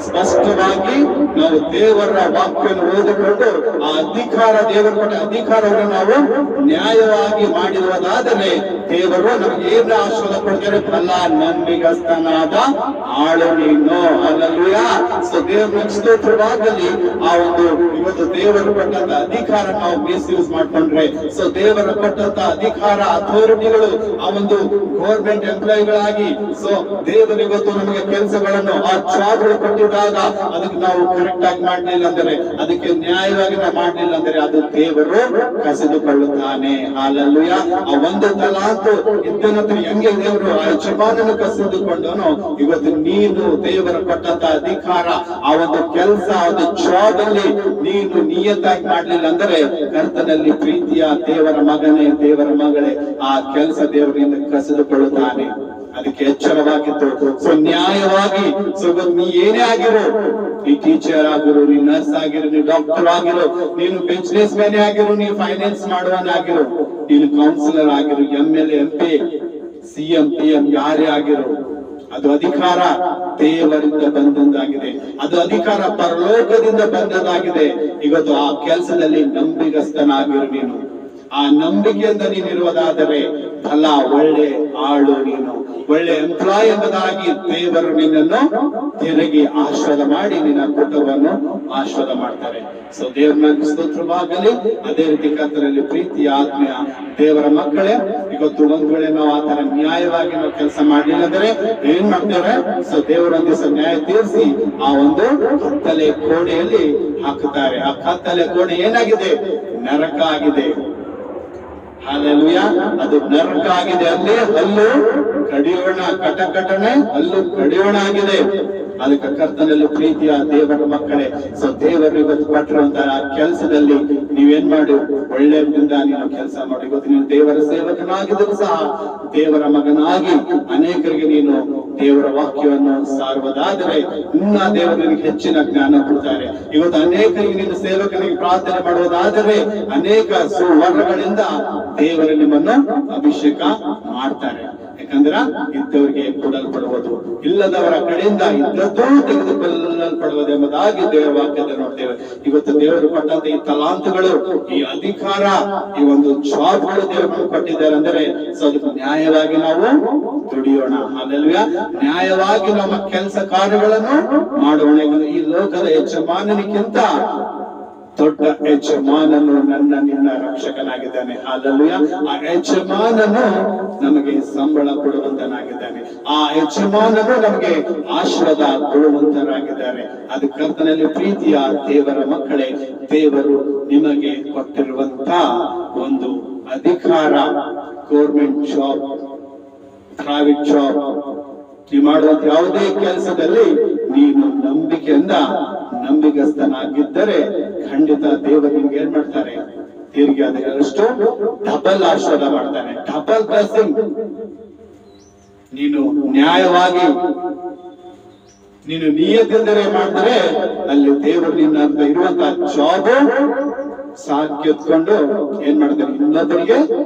ಸ್ಪಷ್ಟವಾಗಿ ನಾವು ದೇವರ ವಾಕ್ಯವನ್ನು ಓದಿಕೊಂಡು ಆ ಅಧಿಕಾರ, ದೇವರು ಕೊಟ್ಟ ಅಧಿಕಾರವನ್ನು ನಾವು ನ್ಯಾಯವಾಗಿ ಮಾಡಿರುವುದಾದರೆ ದೇವರು ನಮ್ಗೆ ಏನ ಆಶೀರ್ವಾದ ಕೊಡ್ತಾರೆ? ಫಲ ನಂಬಿಗಸ್ತನಾದ ಆಳು ನೀನು. ಅಲ್ಲೂಯ. ಸೊ ದೇವರ ಸ್ತೋತ್ರವಾಗಲಿ. ಆ ಒಂದು ಇವತ್ತು ದೇವರು ಕೊಟ್ಟಂತ ಅಧಿಕಾರ ನಾವು ಮಿಸ್ಯೂಸ್ ಮಾಡ್ಕೊಂಡ್ರೆ, ಸೊ ದೇವರ ಕೊಟ್ಟಂತ ಅಧಿಕಾರ, ಅಥಾರಿಟಿಗಳು ಆ ಒಂದು ಗೌರ್ಮೆಂಟ್ ಎಂಪ್ಲಾಯಿಗಳಾಗಿ, ಸೊ ದೇವರು ಇವತ್ತು ನಮಗೆ ಕೆಲಸಗಳನ್ನು ಆ ಜಾಬ್ಗಳು ಕೊಟ್ಟಿದ್ದಾಗ ಅದಕ್ಕೆ ನಾವು ಕರೆಕ್ಟ್ ಆಗಿ ಮಾಡ್ಲಿಲ್ಲ ಅಂದರೆ, ಅದಕ್ಕೆ ನ್ಯಾಯವಾಗಿ ನಾವು ಮಾಡ್ಲಿಲ್ಲ ಅಂದ್ರೆ ಅದು ದೇವರು ಕಸಿದುಕೊಳ್ಳುತ್ತಾನೆ. ಹಾಲೆಲೂಯ. ಆ ಒಂದು ತಲಾಂತು ಇದ್ದನಂತರ ಹೆಂಗೆ ದೇವರು ಆ ಯಜಮಾನನು ಕಸಿದುಕೊಂಡನು, ಇವತ್ತು ನೀನು ದೇವರ ಕೊಟ್ಟಂತ ಅಧಿಕಾರ, ಆ ಒಂದು ಕೆಲಸ, ಆ ಒಂದು ಜಾಬ್ ಅಲ್ಲಿ ನೀನು ನಿಯತ್ತಾಗಿ ಮಾಡ್ಲಿಲ್ಲ ಅಂದ್ರೆ ಕರ್ತನಲ್ಲಿ ಪ್ರೀತಿಯ ದೇವರ ಮಗನೇ, ದೇವರ ಮಗಳೇ, ಆ ಕೆಲಸ ದೇವರಿಂದ ಕಸಿದುಕೊಳ್ಳುತ್ತಾನೆ. ಅದಕ್ಕೆ ಎಚ್ಚರವಾಗಿತ್ತು. ಸೊ ನ್ಯಾಯವಾಗಿ, ಸೊ ನೀ ಏನೇ ಆಗಿರೋ, ನೀ ಟೀಚರ್ ಆಗಿರು, ನೀ ನರ್ಸ್ ಆಗಿರು, ನೀ ಡಾಕ್ಟರ್ ಆಗಿರು, ನೀನು ಬಿಸ್ನೆಸ್ ಮ್ಯಾನ್ ಆಗಿರು, ನೀ ಫೈನಾನ್ಸ್ ಮಾಡುವನಾಗಿರು, ನೀನು counsellor ಆಗಿರು, MLA, MP, CM, PM ಯಾರೇ ಆಗಿರು, ಅದು ಅಧಿಕಾರ ದೇವರಿಂದ ಬಂದದ್ದಾಗಿದೆ. ಅದು ಅಧಿಕಾರ ಪರಲೋಕದಿಂದ ಬಂದದ್ದಾಗಿದೆ. ಇವತ್ತು ಆ ಕೆಲಸದಲ್ಲಿ ನಂಬಿಗಸ್ತನಾಗಿರು ನೀನು. ಆ ನಂಬಿಕೆಯಿಂದ ನೀನಿರುವುದಾದರೆ ಫಲ ಒಳ್ಳೆ ಆಳು ನೀನು, ಒಳ್ಳೆ ಎಂಪ್ಲಾಯ್ ಎಂಬುದಾಗಿ ದೇವರು ನಿನ್ನನ್ನು ತಿರುಗಿ ಆಶೀರ್ವಾದ ಮಾಡಿ ನಿನ್ನ ಕುಟುಂಬವನ್ನು ಆಶೀರ್ವಾದ ಮಾಡ್ತಾರೆ. ಸೊ ದೇವರ ಸ್ತೋತ್ರವಾಗಲಿ. ಅದೇ ರೀತಿ ಕರ್ತನಲ್ಲಿ ಪ್ರೀತಿಯ ಆತ್ಮೀಯ ದೇವರ ಮಕ್ಕಳೇ, ಇವತ್ತು ಒಂದ್ ವೇಳೆ ನಾವು ಆ ತರ ನ್ಯಾಯವಾಗಿ ನಾವು ಕೆಲಸ ಮಾಡಲಿಲ್ಲ ಅಂದ್ರೆ ಏನ್ ಮಾಡ್ತೇವೆ? ಸೊ ದೇವರೊಂದ್ ದಿವಸ ನ್ಯಾಯ ತೀರಿಸಿ ಆ ಒಂದು ಕತ್ತಲೆ ಕೋಣೆಯಲ್ಲಿ ಹಾಕುತ್ತಾರೆ. ಆ ಕತ್ತಲೆ ಕೋಣೆ ಏನಾಗಿದೆ? ನರಕ ಆಗಿದೆ. ಹಾಲೆಲೂಯ. ಅದು ನರಕ ಆಗಿದೆ. ಅಲ್ಲಿ ಹಲ್ಲು ಕಡಿಯೋಣ, ಕಟಕಟನೆ ಹಲ್ಲು ಕಡಿಯೋಣ ಆಗಿದೆ. ಅದಕ್ಕೆ ಕರ್ತನಲ್ಲಿ ಪ್ರೀತಿಯ ದೇವರ ಮಕ್ಕಳೇ, ಸೊ ದೇವರು ಇವತ್ತು ಕೊಟ್ಟಿರುವಂತಹ ಕೆಲಸದಲ್ಲಿ ನೀವೇನ್ ಮಾಡಿ ಒಳ್ಳೆಯದಿಂದ ನೀನು ಕೆಲಸ ಮಾಡಿ. ಇವತ್ತು ನೀನು ದೇವರ ಸೇವಕನಾಗಿದ್ದರೂ ಸಹ ದೇವರ ಮಗನಾಗಿ ಅನೇಕರಿಗೆ ನೀನು ದೇವರ ವಾಕ್ಯವನ್ನು ಸಾರುವುದಾದರೆ ಇನ್ನ ದೇವರು ನಿನಗೆ ಹೆಚ್ಚಿನ ಜ್ಞಾನ ಕೊಡ್ತಾರೆ. ಇವತ್ತು ಅನೇಕರಿಗೆ ನೀನು ಸೇವಕನಿಗೆ ಪ್ರಾರ್ಥನೆ ಮಾಡುವುದಾದರೆ ಅನೇಕ ಸುವರ್ಣಗಳಿಂದ ದೇವರು ನಿಮ್ಮನ್ನು ಅಭಿಷೇಕ ಮಾಡ್ತಾರೆ. ಯಾಕಂದ್ರೆ ಇದ್ದವರಿಗೆ ಕೊಡಲ್ಪಡುವುದು, ಇಲ್ಲದವರ ಕಡೆಯಿಂದ ಇದ್ದದ್ದು ತೆಗೆದುಕೊಳ್ಳಲ್ಪಡುವುದು ಎಂಬುದಾಗಿ ದೇವರ ವಾಕ್ಯದಲ್ಲಿ ನೋಡ್ತೇವೆ. ಇವತ್ತು ದೇವರು ಕೊಟ್ಟಂತ ಈ ತಲಾಂತುಗಳು, ಈ ಅಧಿಕಾರ, ಈ ಒಂದು ಜಾಬ್ಗಳು ದೇವರು ಕೊಟ್ಟಿದ್ದಾರೆ ಅಂದರೆ ಸೊ ಅದಕ್ಕೆ ನ್ಯಾಯವಾಗಿ ನಾವು ದುಡಿಯೋಣ. ಅಲ್ಲಲ್ವಾ, ನ್ಯಾಯವಾಗಿ ನಮ್ಮ ಕೆಲಸ ಕಾರ್ಯಗಳನ್ನು ಮಾಡೋಣ. ಈ ಲೋಕದ ಯಜಮಾನನಿಗಿಂತ ದೊಡ್ಡ ಯಜಮಾನನು ನನ್ನ ನಿನ್ನ ರಕ್ಷಕನಾಗಿದ್ದಾನೆ. ಅಲ್ಲಲ್ವಾ, ಆ ಯಜಮಾನನು ನಮಗೆ ಸಂಬಳ ಕೊಡುವಂತನಾಗಿದ್ದಾನೆ. ಆ ಯಜಮಾನನು ನಮಗೆ ಆಶೀರ್ವಾದ ಕೊಡುವಂತರಾಗಿದ್ದಾರೆ. ಅದು ಕರ್ತನಲ್ಲಿ ಪ್ರೀತಿಯ ದೇವರ ಮಕ್ಕಳೇ, ದೇವರು ನಿಮಗೆ ಕೊಟ್ಟಿರುವಂತ ಒಂದು ಅಧಿಕಾರ, ಗೌರ್ಮೆಂಟ್ ಜಾಬ್, ಪ್ರೈವೇಟ್ ಜಾಬ್, ನೀವು ಮಾಡುವಂತ ಯಾವುದೇ ಕೆಲಸದಲ್ಲಿ ನೀನು ನಂಬಿಗಸ್ತನಾಗಿದ್ದರೆ ಖಂಡಿತ ದೇವರು ನಿಮ್ಗೆ ಏನ್ ಮಾಡ್ತಾರೆ, ತಿರುಗಿ ಅದರಷ್ಟು ಡಬಲ್ ಆಶೀರ್ವಾದ ಮಾಡ್ತಾನೆ, ಡಬಲ್ ಬ್ಲೆಸ್ಸಿಂಗ್. ನೀನು ನ್ಯಾಯವಾಗಿ ನೀನು ನಿಯತ್ತಿಂದರೆ ಮಾಡಿದ್ರೆ ಅಲ್ಲಿ ದೇವರು ನಿನ್ನ ಇರುವಂತಹ ಜಾಬ್ ಸಾಧ್ಯತ್ಕೊಂಡು ಏನ್ ಮಾಡ್ತಾರೆ, ಇನ್ನೊಬ್ಬರಿಗೆ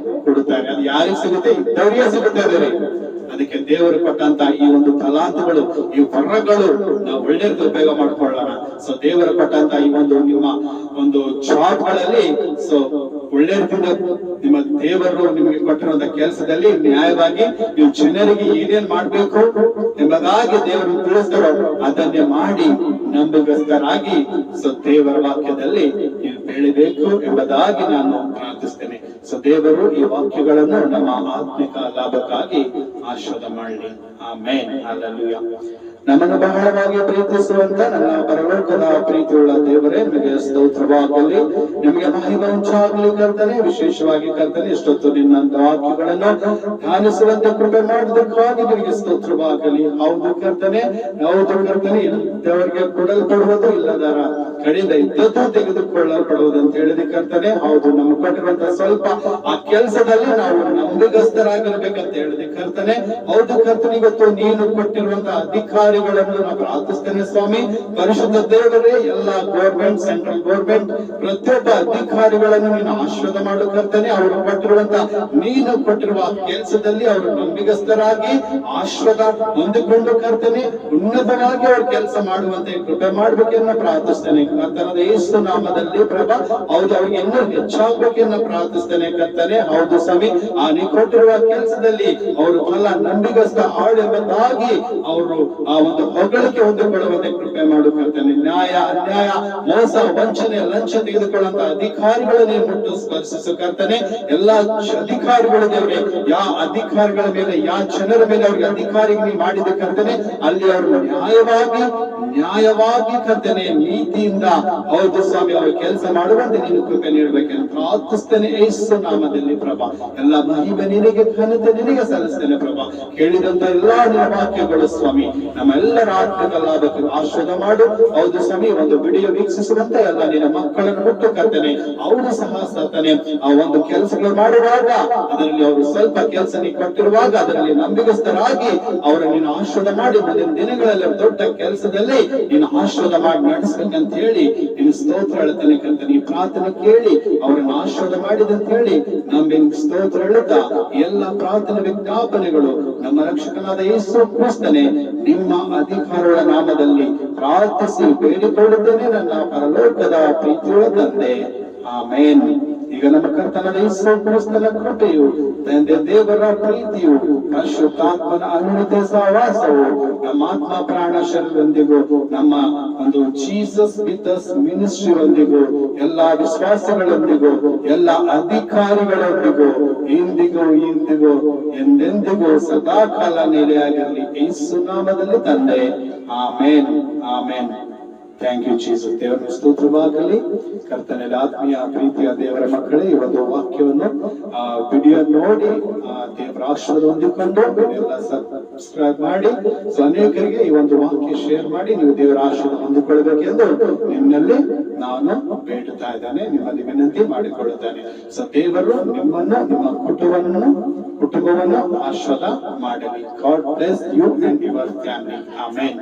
ಕೊಡುತ್ತಾರೆ. ಅದು ಯಾರಿಗೆ ಸಿಗುತ್ತೆ? ಇದ್ದವರಿಗೆ ಸಿಗುತ್ತದೆ. ಅದಕ್ಕೆ ದೇವರು ಕೊಟ್ಟಂತ ಈ ಒಂದು ತಲಾಂತಗಳು, ಈ ವರಗಳು ನಾವು ಒಳ್ಳೆಯದು ಉಪಯೋಗ ಮಾಡ್ಕೊಳ್ಳೋಣ. ಸೊ ದೇವರು ಕೊಟ್ಟಂತ ಈ ಒಂದು ನಿಮ್ಮ ಒಂದು ಜಾಬ್ಗಳಲ್ಲಿ ಸೊ ಒಳ್ಳೆಯದಿಂದ ನಿಮ್ಮ ದೇವರು ನಿಮಗೆ ಕೊಟ್ಟಿರುವಂತ ಕೆಲಸದಲ್ಲಿ ನ್ಯಾಯವಾಗಿ ನೀವು ಜನರಿಗೆ ಏನೇನ್ ಮಾಡ್ಬೇಕು ಎಂಬುದಾಗಿ ದೇವರು ತಿಳಿಸ್ತಾರೋ ಅದನ್ನೇ ಮಾಡಿ ನಂಬಿಗಸ್ತರಾಗಿ ಸೊ ದೇವರ ವಾಕ್ಯದಲ್ಲಿ ನೀವು ಬೆಳಿಬೇಕು ಎಂಬುದಾಗಿ ನಾನು ಪ್ರಾರ್ಥಿಸ್ತೇನೆ. ಸೊ ದೇವರು ಈ ವಾಕ್ಯಗಳನ್ನು ನಮ್ಮ ಆತ್ಮಿಕ ಲಾಭಕ್ಕಾಗಿ ಆಶೀರ್ವಾದ ಮಾಡಲಿ. ಆಮೆನ್. ಹಲ್ಲೆಲೂಯಾ. ನಮ್ಮನ್ನು ಬಹಳವಾಗಿ ಪ್ರೀತಿಸುವಂತ ನನ್ನ ಪರಲೋಕದ ಪ್ರೀತಿಯುಳ್ಳ ದೇವರೇ, ನಿಮಗೆ ಸ್ತೋತ್ರವಾಗಲಿ, ನಿಮಗೆ ಮಹಿಮೆ ಉಂಟಾಗಲಿ ಕರ್ತನೆ. ವಿಶೇಷವಾಗಿ ಕರ್ತನೆ, ಇಷ್ಟೊತ್ತು ನಿನ್ನಂತ ವಾಕ್ಯಗಳನ್ನು ಧ್ಯಾನಿಸುವಂತೆ ಕೃಪೆ ಮಾಡೋದಕ್ಕಾಗಿ ನಿಮಗೆ ಸ್ತೋತ್ರವಾಗಲಿ. ಹೌದು ಕರ್ತನೆ, ಹೌದು ಕರ್ತನೆ, ಇದ್ದವರಿಗೆ ಕೊಡಲ್ಪಡುವುದು, ಇಲ್ಲದರ ಕಡೆಯಿಂದ ಇದ್ದದ್ದು ತೆಗೆದುಕೊಳ್ಳಲ್ಪಡುವುದು ಅಂತ ಹೇಳಿದ ಕರ್ತನೆ. ಹೌದು, ನಮ್ಗೆ ಕೊಟ್ಟಿರುವಂತ ಸ್ವಲ್ಪ ಆ ಕೆಲಸದಲ್ಲಿ ನಾವು ನಂಬಿಗಸ್ತರಾಗಿರ್ಬೇಕಂತ ಹೇಳಿದೆ ಕರ್ತನೆ. ಹೌದು ಕರ್ತನೆ, ಇವತ್ತು ನೀನು ಕೊಟ್ಟಿರುವಂತ ಅಧಿಕಾರಿಗಳನ್ನು ನಾವು ಪ್ರಾರ್ಥಿಸ್ತೇನೆ ಸ್ವಾಮಿ. ಪರಿಶುದ್ಧ ದೇವರೇ, ಎಲ್ಲ ಗೌರ್ಮೆಂಟ್, ಸೆಂಟ್ರಲ್ ಗೌರ್ಮೆಂಟ್ ಪ್ರತಿಯೊಬ್ಬ ಅಧಿಕಾರಿಗಳನ್ನು ನೀನು ಆಶೀರ್ವಾದ ಮಾಡು ಕರ್ತನೆ. ಅವರು ಕೊಟ್ಟಿರುವಂತ ನೀನು ಕೊಟ್ಟಿರುವ ಕೆಲಸದಲ್ಲಿ ಅವರು ನಂಬಿಗಸ್ತರಾಗಿ ಆಶೀರ್ವಾದ ಹೊಂದಿಕೊಂಡು ಕರ್ತನೆ ಉನ್ನತವಾಗಿ ಅವರು ಕೆಲಸ ಮಾಡುವಂತೆ ಕೃಪೆ ಮಾಡ್ಬೇಕೆನ್ನ ಪ್ರಾರ್ಥಿಸ್ತೇನೆ ಕರ್ತನಾದ ಯೇಸು ನಾಮದಲ್ಲಿ ಪ್ರಭಾ. ಹೌದು, ಅವ್ರಿಗೆ ಇನ್ನೂ ಹೆಚ್ಚಾಗಬೇಕೆನ್ನ ಪ್ರಾರ್ಥಿಸ್ತೇನೆ ಕರ್ತನೆ. ಹೌದು ಸ್ವಾಮಿ, ಆ ನೀ ಕೊಟ್ಟಿರುವ ಕೆಲಸದಲ್ಲಿ ಅವರು ಫಲ ನಂಬಿಗಸ್ತ ಆಳೆಂಬುದಾಗಿ ಅವರು ಆ ಒಂದು ಹೊಗಳಿಕೆ ಹೊಂದಿಕೊಳ್ಳುವಂತೆ ಕೃಪೆ ಮಾಡು ಕರ್ತನೆ. ನ್ಯಾಯ, ಅನ್ಯಾಯ, ಮೋಸ, ವಂಚನೆ, ಲಂಚ ತೆಗೆದುಕೊಳ್ಳುವಂತ ಅಧಿಕಾರಿಗಳನ್ನೇ ಮುಟ್ಟು ಸ್ಪರ್ಶಿಸು ಕರ್ತನೆ. ಎಲ್ಲಾ ಅಧಿಕಾರಿಗಳು ದೇವರೇ, ಯಾ ಅಧಿಕಾರಿಗಳ ಮೇಲೆ, ಯಾ ಜನರ ಮೇಲೆ ಅವ್ರಿಗೆ ಅಧಿಕಾರಿ ಮಾಡಿದ ಕರ್ತನೆ, ಅಲ್ಲಿ ಅವರು ನ್ಯಾಯವಾಗಿ ಕರ್ತನೆ ನೀತಿಯಿಂದ ಹೌದು ಸ್ವಾಮಿ ಅವರು ಕೆಲಸ ಮಾಡುವಂತೆ ನೀನು ಕೃಪೆ ನೀಡಬೇಕೆಂದು ಪ್ರಾರ್ಥಿಸ್ತೇನೆ ಯೇಸು ನಾಮದಲ್ಲಿ ಪ್ರಭಾ. ಎಲ್ಲ ಮಹಿಮೆ ನಿನಗೆ, ಘನತೆ ನಿನಗೆ ಸಲ್ಲಿಸ್ತೇನೆ ಪ್ರಭಾ. ಕೇಳಿದಂತ ಎಲ್ಲಾ ನಿನ್ನ ವಾಕ್ಯಗಳು ಸ್ವಾಮಿ ನಮ್ಮೆಲ್ಲರ ಆತ್ಮಿಕ ಲಾಭಕ್ಕೆ ಆಶೀರ್ವಾದ ಮಾಡು. ಹೌದು ಸ್ವಾಮಿ, ಒಂದು ವಿಡಿಯೋ ವೀಕ್ಷಿಸುವಂತ ಎಲ್ಲ ನಿನ್ನ ಮಕ್ಕಳನ್ನು ಮುಟ್ಟು ಕರ್ತನೆ, ಅವರು ಸಹ ಸತ್ತನೆ ಆ ಒಂದು ಕೆಲಸಗಳು ಮಾಡುವಾಗ ಅದರಲ್ಲಿ ಅವರು ಸ್ವಲ್ಪ ಕೆಲಸ ನೀ ಕೊಟ್ಟಿರುವಾಗ ಅದರಲ್ಲಿ ನಂಬಿಗಸ್ತರಾಗಿ ಅವರು ನೀನು ಆಶೀರ್ವಾದ ಮಾಡಿ ಮುಂದಿನ ದಿನಗಳಲ್ಲಿ ದೊಡ್ಡ ಕೆಲಸದಲ್ಲಿ ನೀನು ಆಶೀರ್ವಾದ ಮಾಡಿ ನಡೆಸ್ಬೇಕಂತ ಹೇಳಿ ನೀನು ಸ್ತೋತ್ರ ಹೇಳ್ತಾನೆ ಕರ್ತನೆ. ಈ ಪ್ರಾರ್ಥನೆ ಕೇಳಿ ಅವರನ್ನು ಆಶೀರ್ವಾದ ಮಾಡಿದಂತ ಹೇಳಿ ನಮ್ಗೆ ಸ್ತೋತ್ರ ಹೇಳುತ್ತಾ ಎಲ್ಲ ಪ್ರಾರ್ಥನೆ ವಿಜ್ಞಾಪನೆಗಳು ನಮ್ಮ ರಕ್ಷಕನಾದ ಯೇಸು ಕ್ರಿಸ್ತನೇ ನಿಮ್ಮ ಅಧಿಕಾರಗಳ ನಾಮದಲ್ಲಿ ಪ್ರಾರ್ಥಿಸಿ ಬೇಡಿಕೊಳ್ಳುತ್ತೇನೆ ನನ್ನ ಪರಲೋಕದ ಪ್ರೀತಿಯುಳ್ಳ ತಂದೆ. ಆಮೇನ್. ಈಗ ನಮ್ಮ ಕರ್ತನಾದ ಯೇಸು ಕ್ರಿಸ್ತನ ಕೃಪೆಯು, ತಂದೆ ದೇವರ ಪ್ರೀತಿಯು, ಪರಿಶುದ್ಧಾತ್ಮನ ಅನುಮತಿ ಸಹವಾಸವು ನಮ್ಮ ಆತ್ಮ ಪ್ರಾಣ ಶರೀರದೊಂದಿಗೂ ನಮ್ಮ ಒಂದು ಜೀಸಸ್ ವಿತ್ ಅಸ್ ಮಿನಿಸ್ಟ್ರಿ ಒಂದಿಗೂ ಎಲ್ಲಾ ವಿಶ್ವಾಸಗಳೊಂದಿಗೂ ಎಲ್ಲಾ ಅಧಿಕಾರಿಗಳೊಂದಿಗೂ ಇಂದಿಗೂ ಎಂದೆಂದಿಗೂ ಸದಾಕಾಲ ನೆಲೆಯಾಗಿರಲಿ ಯೇಸು ನಾಮದಲ್ಲಿ ತಂದೆ. Amen. Amen. Thank you Jesus. ದೇವರ ಸ್ತೋತ್ರವಾಗಲಿ. ಕರ್ತನಲ್ಲಿ ಆತ್ಮೀಯ ಪ್ರೀತಿಯ ದೇವರ ಮಕ್ಕಳೇ, ಈ ಒಂದು ವಾಕ್ಯವನ್ನು ವಿಡಿಯೋ ನೋಡಿ ದೇವರ ಆಶೀರ್ವಾದ ಹೊಂದಿಕೊಂಡು ಎಲ್ಲ ಸಬ್ಸ್ಕ್ರೈಬ್ ಮಾಡಿ, ಸೊ ಅನೇಕರಿಗೆ ಈ ಒಂದು ವಾಕ್ಯ ಶೇರ್ ಮಾಡಿ ನೀವು ದೇವರ ಆಶೀರ್ವಾದ ಹೊಂದಿಕೊಳ್ಳಬೇಕೆಂದು ನಿಮ್ಮಲ್ಲಿ ನಾನು ಬೇಡುತ್ತಾ ಇದ್ದಾನೆ, ನಿಮ್ಮಲ್ಲಿ ವಿನಂತಿ ಮಾಡಿಕೊಳ್ಳುತ್ತಾನೆ. ಸೊ ದೇವರು ನಿಮ್ಮನ್ನು, ನಿಮ್ಮ ಕುಟುಂಬವನ್ನು ಆಶೀರ್ವಾದ ಮಾಡಲಿ. God bless you and your family. Amen.